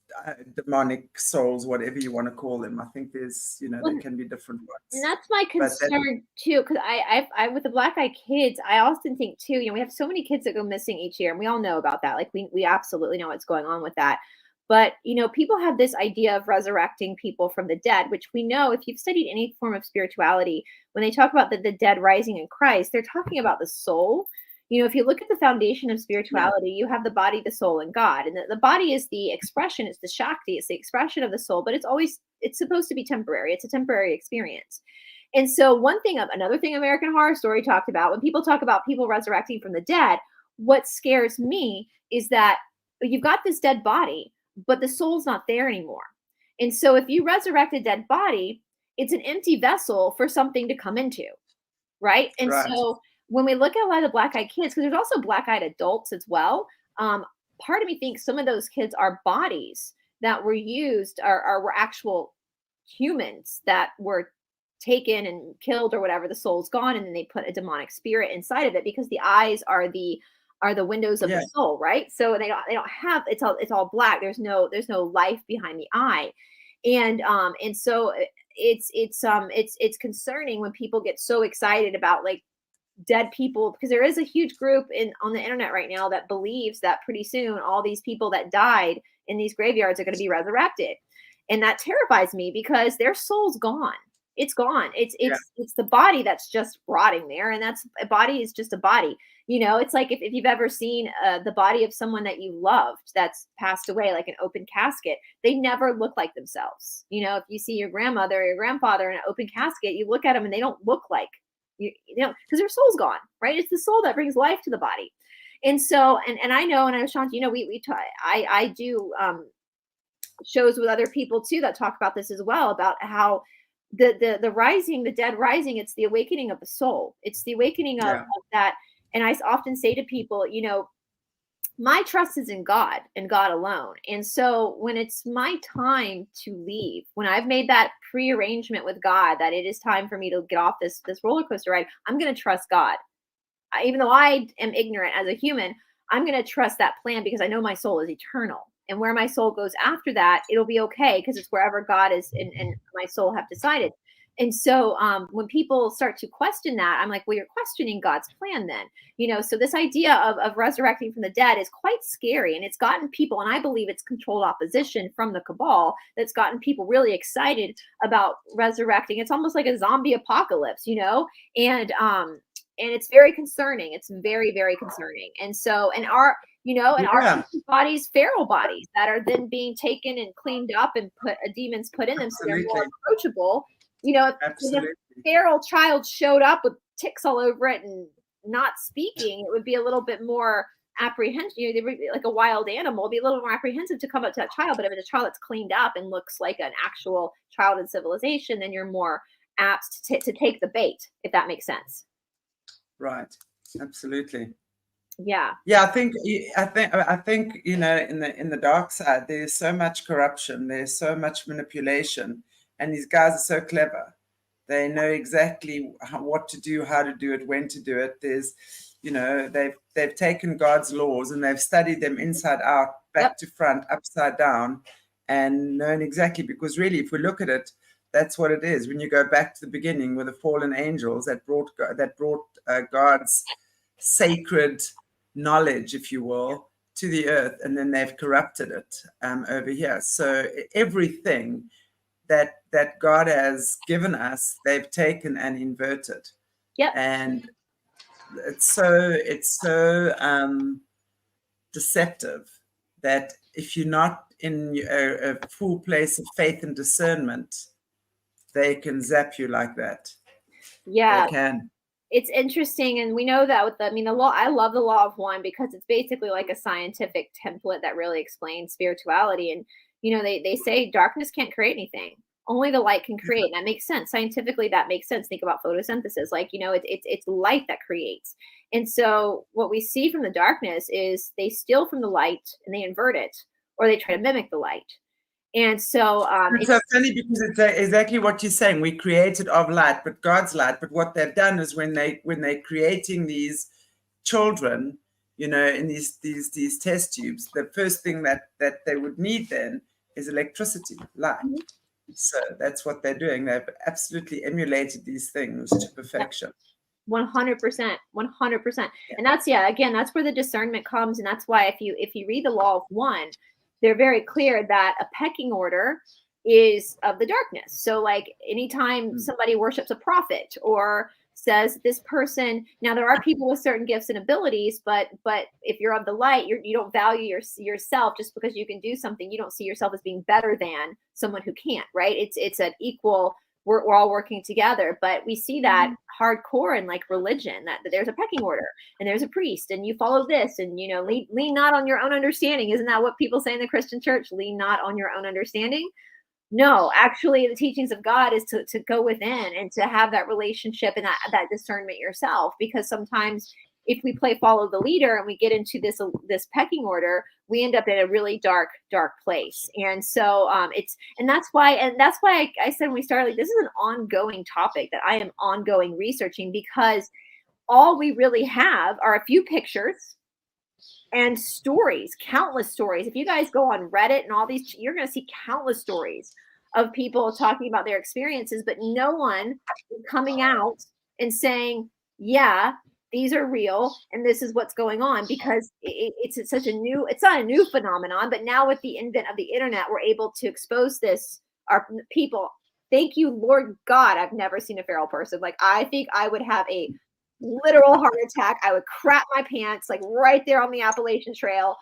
demonic souls, whatever you want to call them. I think there's, there can be different ones. And that's my concern too, because I with the black-eyed kids, I often think too, we have so many kids that go missing each year, and we all know about that. Like we absolutely know what's going on with that. But, people have this idea of resurrecting people from the dead, which we know if you've studied any form of spirituality, when they talk about the dead rising in Christ, they're talking about the soul. If you look at the foundation of spirituality, you have the body, the soul, and God. And the body is the expression, it's the Shakti, it's the expression of the soul, but it's supposed to be temporary. It's a temporary experience. And so another thing American Horror Story talked about, when people talk about people resurrecting from the dead, what scares me is that you've got this dead body, but the soul's not there anymore. And so if you resurrect a dead body, it's an empty vessel for something to come into, right? And so when we look at a lot of the black-eyed kids, because there's also black-eyed adults as well, part of me thinks some of those kids are bodies that were used or were actual humans that were taken and killed or whatever. The soul's gone, and then they put a demonic spirit inside of it, because the eyes are the windows of the soul, right? So they don't have, it's all black. There's no life behind the eye. And so it's concerning when people get so excited about like dead people, because there is a huge group on the internet right now that believes that pretty soon all these people that died in these graveyards are going to be resurrected. And that terrifies me, because their soul's gone. It's gone. It's the body that's just rotting there, and a body is just a body. It's like if you've ever seen the body of someone that you loved that's passed away, like an open casket, they never look like themselves. If you see your grandmother or your grandfather in an open casket, you look at them and they don't look like because their soul's gone, right? It's the soul that brings life to the body. And so, and I know, and I was Shanti, I do shows with other people too that talk about this as well, about how the rising, the dead rising, it's the awakening of the soul. It's the awakening of that. And I often say to people, my trust is in God and God alone. And so when it's my time to leave, when I've made that prearrangement with God that it is time for me to get off this roller coaster ride, I'm going to trust God. Even though I am ignorant as a human, I'm going to trust that plan, because I know my soul is eternal. And where my soul goes after that, it'll be okay, because it's wherever God is and my soul have decided. And so when people start to question that, I'm like, well, you're questioning God's plan then. So this idea of resurrecting from the dead is quite scary. And it's gotten people, and I believe it's controlled opposition from the cabal, that's gotten people really excited about resurrecting. It's almost like a zombie apocalypse, and it's very concerning. It's very, very concerning. And so, our bodies, feral bodies that are then being taken and cleaned up and demons put in them, so they're more approachable. If a feral child showed up with ticks all over it and not speaking, it would be a little bit more apprehensive. Like a wild animal, it'd be a little more apprehensive to come up to that child. But if it's a child that's cleaned up and looks like an actual child in civilization, then you're more apt to take the bait, if that makes sense. Right. Absolutely. Yeah. I think in the dark side, there's so much corruption, there's so much manipulation, and these guys are so clever. They know exactly what to do, how to do it, when to do it. There's, they've taken God's laws and they've studied them inside out, back to front, upside down, and known exactly, because really, if we look at it, that's what it is. When you go back to the beginning with the fallen angels that brought God's sacred knowledge, if you will, to the earth, and then they've corrupted it over here. So everything that God has given us, they've taken and inverted. Yep. And it's so deceptive that if you're not in a full place of faith and discernment, they can zap you like that. Yeah. They can. It's interesting, and we know that with the law. I love the law of one, because it's basically like a scientific template that really explains spirituality. And they say darkness can't create anything. Only the light can create. And that makes sense. Scientifically, that makes sense. Think about photosynthesis. Like, it's light that creates. And so what we see from the darkness is they steal from the light and they invert it, or they try to mimic the light. And so it's so funny because it's exactly what you're saying. We created of light, but God's light. But what they've done is when they're creating these children, in these test tubes, the first thing that they would need then is electricity, light. Mm-hmm. So that's what they're doing. They've absolutely emulated these things to perfection. 100%. And that's where the discernment comes. And that's why if you read the law of one, they're very clear that a pecking order is of the darkness. So like anytime somebody worships a prophet or says this person, now there are people with certain gifts and abilities, but if you're of the light, you don't value yourself just because you can do something. You don't see yourself as being better than someone who can't, right? It's an equal, we're all working together. But we see that hardcore in like religion, that there's a pecking order and there's a priest and you follow this and, lean not on your own understanding. Isn't that what people say in the Christian church? Lean not on your own understanding. No, actually the teachings of God is to go within and to have that relationship and that discernment yourself, because sometimes if we play follow the leader and we get into this pecking order, we end up in a really dark place. And so that's why I said when we started, like, this is an ongoing topic that I am ongoing researching, because all we really have are a few pictures and stories, countless stories. If you guys go on Reddit and all these, you're going to see countless stories of people talking about their experiences, but no one is coming out and saying, yeah, these are real and this is what's going on, because it's not a new phenomenon, but now with the advent of the internet, we're able to expose this. Our people, thank you, Lord God, I've never seen a feral person. Like, I think I would have a literal heart attack. I would crap my pants, like right there on the Appalachian Trail.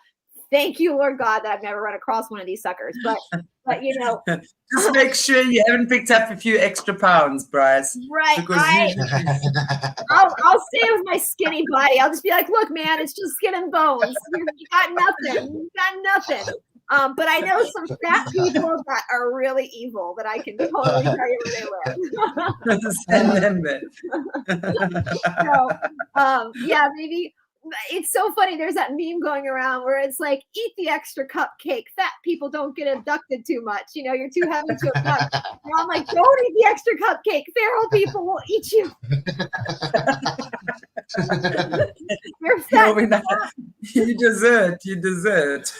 Thank you, Lord God, that I've never run across one of these suckers. But just make sure you haven't picked up a few extra pounds, Brice. Right. I'll stay with my skinny body. I'll just be like, look, man, it's just skin and bones. You got nothing. You got nothing. But I know some fat people that are really evil that I can totally tell you where they live. Send them there. So, maybe. It's so funny. There's that meme going around where it's like, eat the extra cupcake. Fat people don't get abducted too much. You're too heavy to abduct. And I'm like, don't eat the extra cupcake. Feral people will eat you. You're fat. You dessert.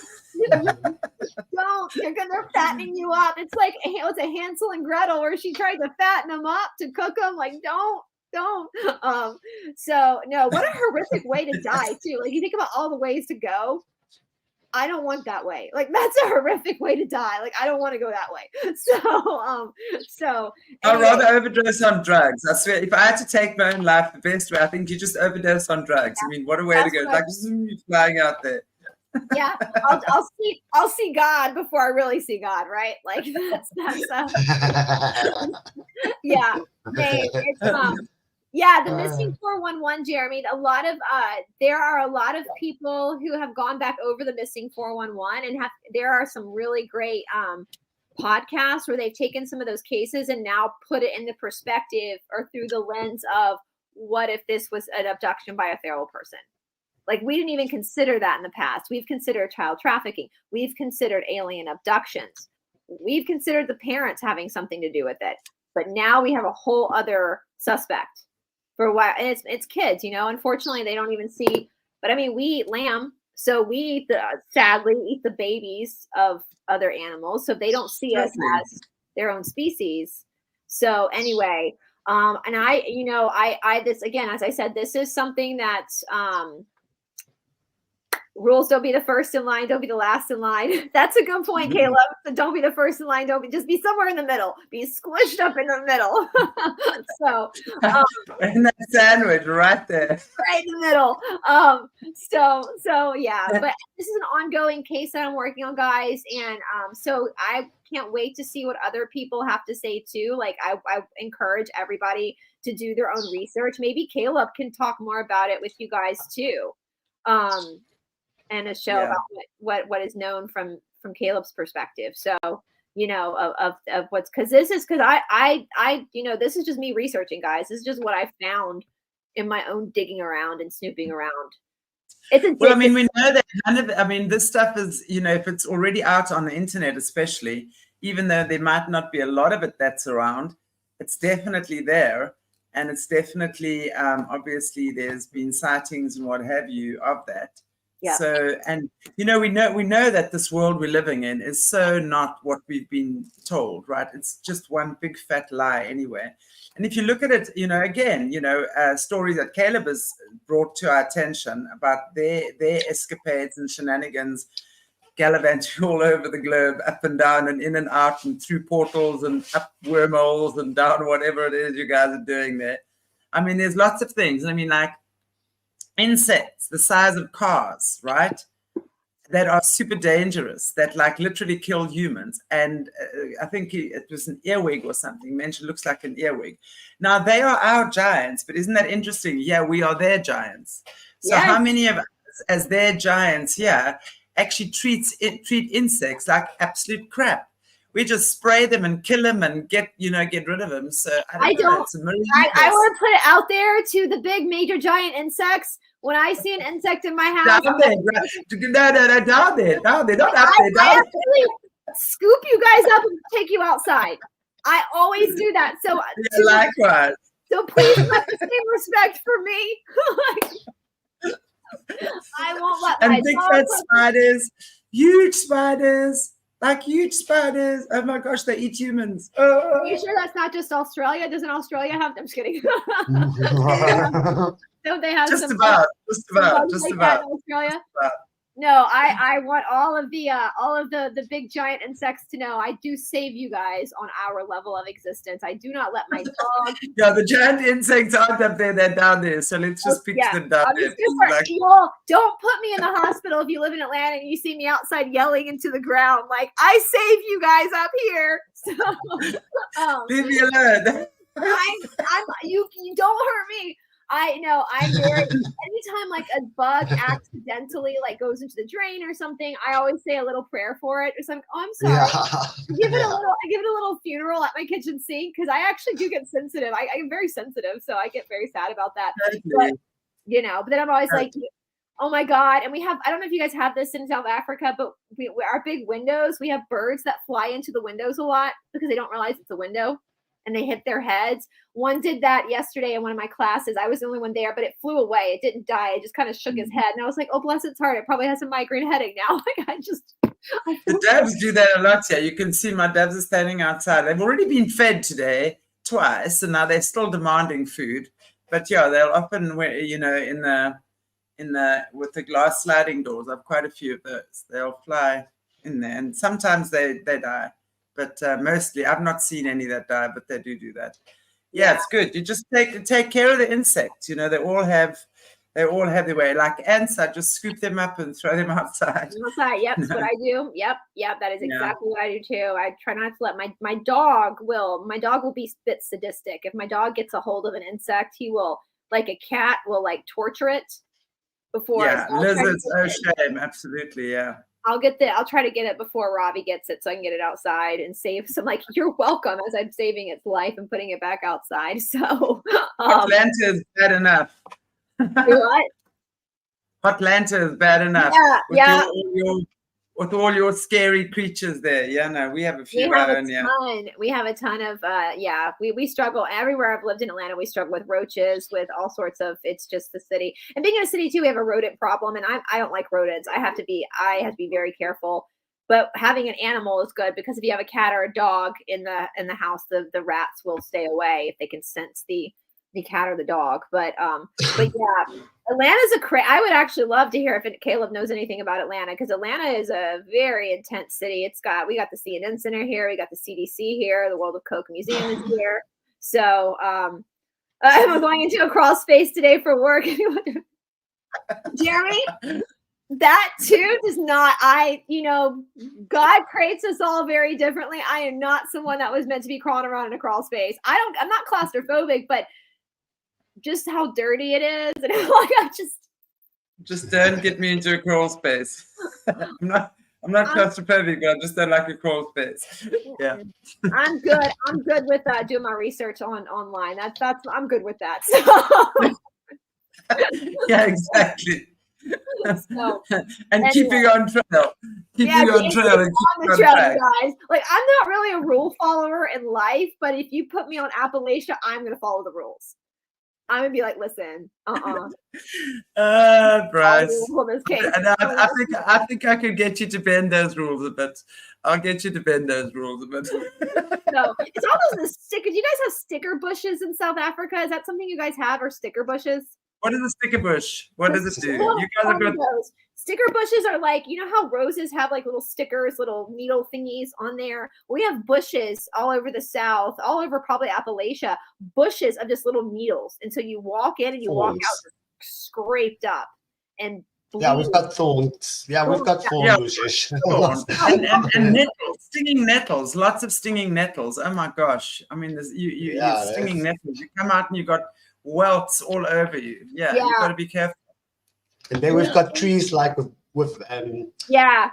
Don't. They're fattening you up. It's like it's a Hansel and Gretel where she tried to fatten them up to cook them. Like, don't. So no, what a horrific way to die too. Like, you think about all the ways to go. I don't want that way. Like, that's a horrific way to die. Like, I don't want to go that way. So I'd rather overdose on drugs. I swear, if I had to take my own life, the best way, I think you just overdose on drugs. I mean, what a way to go. Like, just flying out there. Yeah, I'll see God before I really see God, right? Like, that's yeah. Hey, it's the missing 411, Jeremy. There are a lot of people who have gone back over the missing 411, and there are some really great podcasts where they've taken some of those cases and now put it in the perspective or through the lens of, what if this was an abduction by a feral person? Like, we didn't even consider that in the past. We've considered child trafficking. We've considered alien abductions. We've considered the parents having something to do with it. But now we have a whole other suspect for a while. And it's kids, unfortunately they don't even see, but I mean, we eat lamb. So we sadly eat the babies of other animals. So they don't see us as their own species. So anyway, and I this, again, as I said, this is something that, rules, don't be the first in line, don't be the last in line. That's a good point, Caleb. So don't be the first in line, just be somewhere in the middle. Be squished up in the middle. So in that sandwich right there. Right in the middle. So yeah, but this is an ongoing case that I'm working on, guys. And so I can't wait to see what other people have to say too. Like, I encourage everybody to do their own research. Maybe Caleb can talk more about it with you guys too. And a show about what is known from Caleb's perspective. So you know, of what's, because this is, because I, you know, this is just me researching, guys. This is just what I found in my own digging around and snooping around. It's a Well, I mean, we know that none of, I mean, this stuff is, you know, if it's already out on the internet, especially, even though there might not be a lot of it that's around, it's definitely there. And it's definitely, obviously, there's been sightings and what have you of that. Yeah. So, and, you know, we know that this world we're living in is so not what we've been told, right? It's just one big fat lie anyway. And if you look at it, you know, again, you know, stories that Caleb has brought to our attention about their escapades and shenanigans, gallivanting all over the globe, up and down and in and out and through portals and up wormholes and down whatever it is you guys are doing there. I mean, there's lots of things. I mean, like insects the size of cars, right? That are super dangerous, that like literally kill humans. And I think it was an earwig or something mentioned, looks like an earwig. Now they are our giants, but isn't that interesting? Yeah, we are their giants. So Yes. how many of us as their giants here actually treat insects like absolute crap? We just spray them and kill them and get rid of them. So I don't know. It's a million I want to put it out there to the big major giant insects. When I see an insect in my house, down there, no, down there, not up there, down I there. actually scoop you guys up and take you outside. I always do that. So Yeah, likewise. So please have the same respect for me. I won't let my And big dog fat spiders, huge spiders, like huge spiders. Oh my gosh, they eat humans. Oh. Are you sure that's not just Australia? Doesn't Australia have? I'm just kidding. Don't they have just some about in Australia? No, I want all of the big giant insects to know I do save you guys on our level of existence. I do not let my dog. Yeah, the giant insects aren't up there; they're down there. So let's just pitch them down there. Like, don't put me in the hospital if you live in Atlanta and you see me outside yelling into the ground. Like, I save you guys up here. So leave me alone. You don't hurt me. I know I'm very, anytime like a bug accidentally like goes into the drain or something, I always say a little prayer for it. It's like, oh, I'm sorry. I give it a little funeral at my kitchen sink, because I actually do get sensitive. I am very sensitive, so I get very sad about that. But, but then I'm always like, oh my God. And we have, I don't know if you guys have this in South Africa, but our big windows, we have birds that fly into the windows a lot because they don't realize it's a window. And they hit their heads. One did that yesterday in one of my classes. I was the only one there, but it flew away. It didn't die. It just kind of shook his head. And I was like, oh, bless its heart. It probably has a migraine headache now. Like, the doves do that a lot. Yeah, you can see my doves are standing outside. They've already been fed today twice, and now they're still demanding food. But yeah, they'll often, in the with the glass sliding doors, I've quite a few of those. They'll fly in there, and sometimes they die. But mostly, I've not seen any that die, but they do that. Yeah, it's good. You just take care of the insects. You know, they all have their way. Like ants, I just scoop them up and throw them outside. Yep, that's what I do. Yep, that is exactly what I do too. I try not to let my dog will be a bit sadistic. If my dog gets a hold of an insect, he will, like a cat, will like torture it before. Yeah, lizards, oh shame, absolutely, yeah. I'll try to get it before Robbie gets it, so I can get it outside and save some. Like, you're welcome, as I'm saving its life and putting it back outside. So Atlanta is bad enough. What? Atlanta is bad enough. Yeah. With all your scary creatures there. Yeah, no, we have a few. We have a ton of we struggle everywhere I've lived in Atlanta. We struggle with roaches, with all sorts of, it's just the city. And being in a city too, we have a rodent problem, and I don't like rodents. I have to be very careful. But having an animal is good, because if you have a cat or a dog in the house, the rats will stay away if they can sense the cat or the dog. But yeah, Atlanta's I would actually love to hear if Caleb knows anything about Atlanta, because Atlanta is a very intense city. We got the CNN Center here, we got the CDC here, the World of Coke Museum is here. So I'm going into a crawl space today for work. Jeremy, that too does not, God creates us all very differently. I am not someone that was meant to be crawling around in a crawl space. I'm not claustrophobic, but just how dirty it is, and like, I just don't get me into a crawl space. I'm not claustrophobic, but I just don't like a crawl space. Yeah. I'm good. I'm good with doing my research online. I'm good with that. So. Yeah, exactly. So, and anyway. keeping on trail. Keeping on trail. And on the trail, guys. Like, I'm not really a rule follower in life, but if you put me on Appalachia, I'm going to follow the rules. I'm going to be like, listen, Brice. This case. I think I could get you to bend those rules a bit. I'll get you to bend those rules a bit. So it's all those stickers. You guys have sticker bushes in South Africa? Is that something you guys have, or sticker bushes? What is a sticker bush? What does it do? You guys have got those. Sticker bushes are like, you know how roses have like little stickers, little needle thingies on there? We have bushes all over the South, all over probably Appalachia, bushes of just little needles. And so you walk in and you walk out scraped up. And yeah, we've got thorns. Yeah, we've got thorn bushes. and nettles, stinging nettles, lots of stinging nettles. Oh my gosh. I mean, you're stinging nettles. You come out and you got welts all over you. Yeah, you've got to be careful. And then we've got trees like with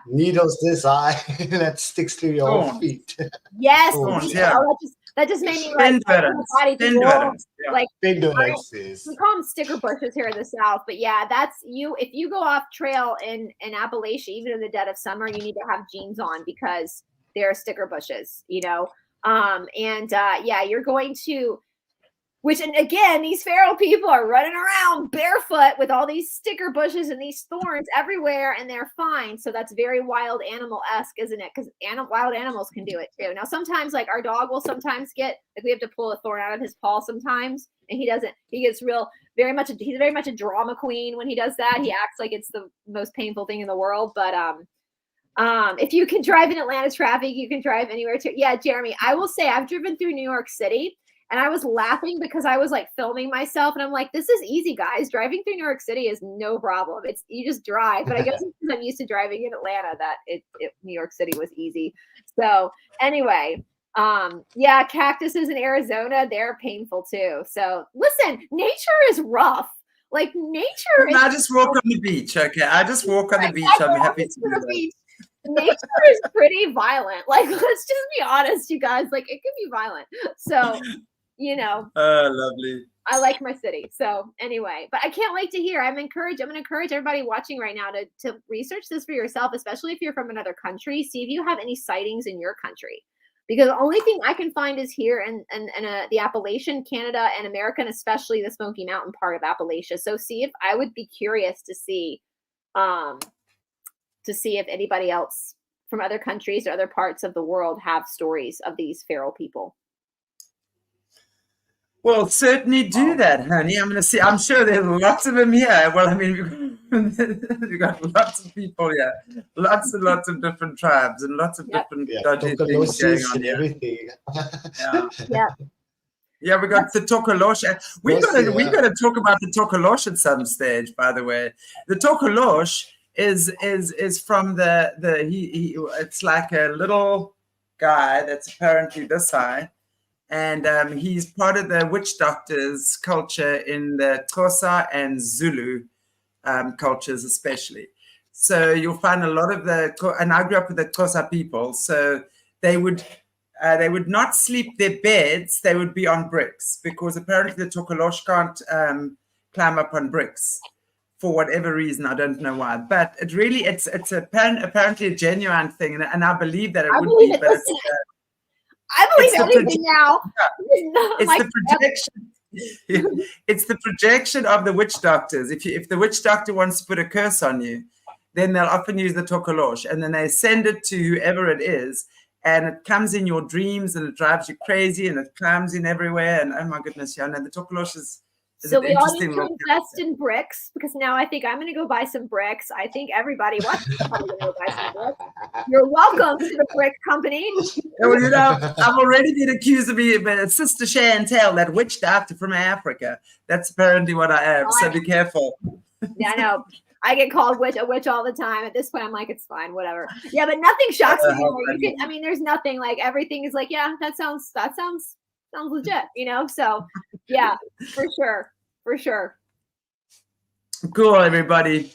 needles this high that sticks to your feet. Yes, thorns, that just made me like we call them sticker bushes here in the South, but yeah, that's you. If you go off trail in Appalachia, even in the dead of summer, you need to have jeans on because they're sticker bushes, you know. You're going to. Which, and again, these feral people are running around barefoot with all these sticker bushes and these thorns everywhere, and they're fine. So that's very wild animal-esque, isn't it? Because wild animals can do it too. Now, sometimes, like our dog will sometimes get, like we have to pull a thorn out of his paw sometimes, and he doesn't. He gets he's very much a drama queen when he does that. He acts like it's the most painful thing in the world. But if you can drive in Atlanta traffic, you can drive anywhere too. Yeah, Jeremy, I will say I've driven through New York City. And I was laughing because I was like filming myself and I'm like, this is easy, guys. Driving through New York City is no problem. You just drive. But I guess because I'm used to driving in Atlanta that New York City was easy. So anyway, cactuses in Arizona, they're painful too. So listen, nature is rough. Like nature I just walk on the beach, okay? I just walk on the beach. I'm happy to do that. Nature is pretty violent. Like, let's just be honest, you guys. Like, it can be violent. So you know, lovely. I like my city. So anyway, but I can't wait to hear. I'm going to encourage everybody watching right now to research this for yourself, especially if you're from another country. See if you have any sightings in your country, because the only thing I can find is here in the Appalachian, Canada, and America, and especially the Smoky Mountain part of Appalachia. So see if I would be curious to see if anybody else from other countries or other parts of the world have stories of these feral people. Well, certainly do that, honey. I'm going to see. I'm sure there's lots of them here. Well, I mean, we've got lots of people here, lots and lots of different tribes and lots of different dodgy things going on here. Everything. Yeah, we got the Tokolosh. We got to talk about the Tokolosh at some stage. By the way, the Tokolosh is from it's like a little guy that's apparently this high. And he's part of the witch doctors culture in the Xhosa and Zulu cultures especially. So you'll find a lot of and I grew up with the Xhosa people, so they would not sleep their beds, they would be on bricks, because apparently the Tokolosh can't climb up on bricks for whatever reason. I don't know why, but it's apparently a genuine thing, and I believe that it would be, but it's I believe anything now. It's the projection. It's the projection of the witch doctors. If the witch doctor wants to put a curse on you, then they'll often use the Tokolosh, and then they send it to whoever it is, and it comes in your dreams, and it drives you crazy, and it climbs in everywhere. And oh my goodness, the Tokolosh is so we all need to invest in bricks, because now I think I'm going to go buy some bricks. I think everybody wants to go buy some bricks. You're welcome to the brick company. Well, I've already been accused of being Sister Chantelle, that witch doctor from Africa. That's apparently what I am. So be careful. Yeah, I know. I get called a witch all the time. At this point, I'm like, it's fine, whatever. Yeah, but nothing shocks me anymore. There's nothing, like, everything is like, yeah, that sounds legit, you know? So yeah, for sure. Cool, everybody.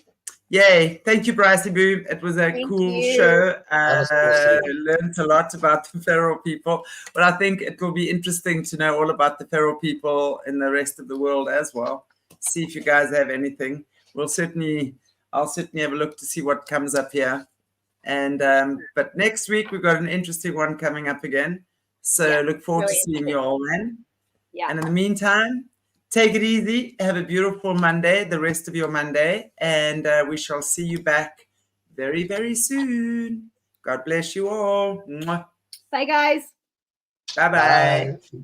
Yay. Thank you, Brice Boo. It was a cool show. Learned a lot about the feral people, but I think it will be interesting to know all about the feral people in the rest of the world as well. See if you guys have anything. I'll certainly have a look to see what comes up here. And but next week we've got an interesting one coming up again. So look forward to seeing you all then. Yeah. And in the meantime, take it easy. Have a beautiful Monday, the rest of your Monday. And we shall see you back very, very soon. God bless you all. Mwah. Bye, guys. Bye-bye. Bye.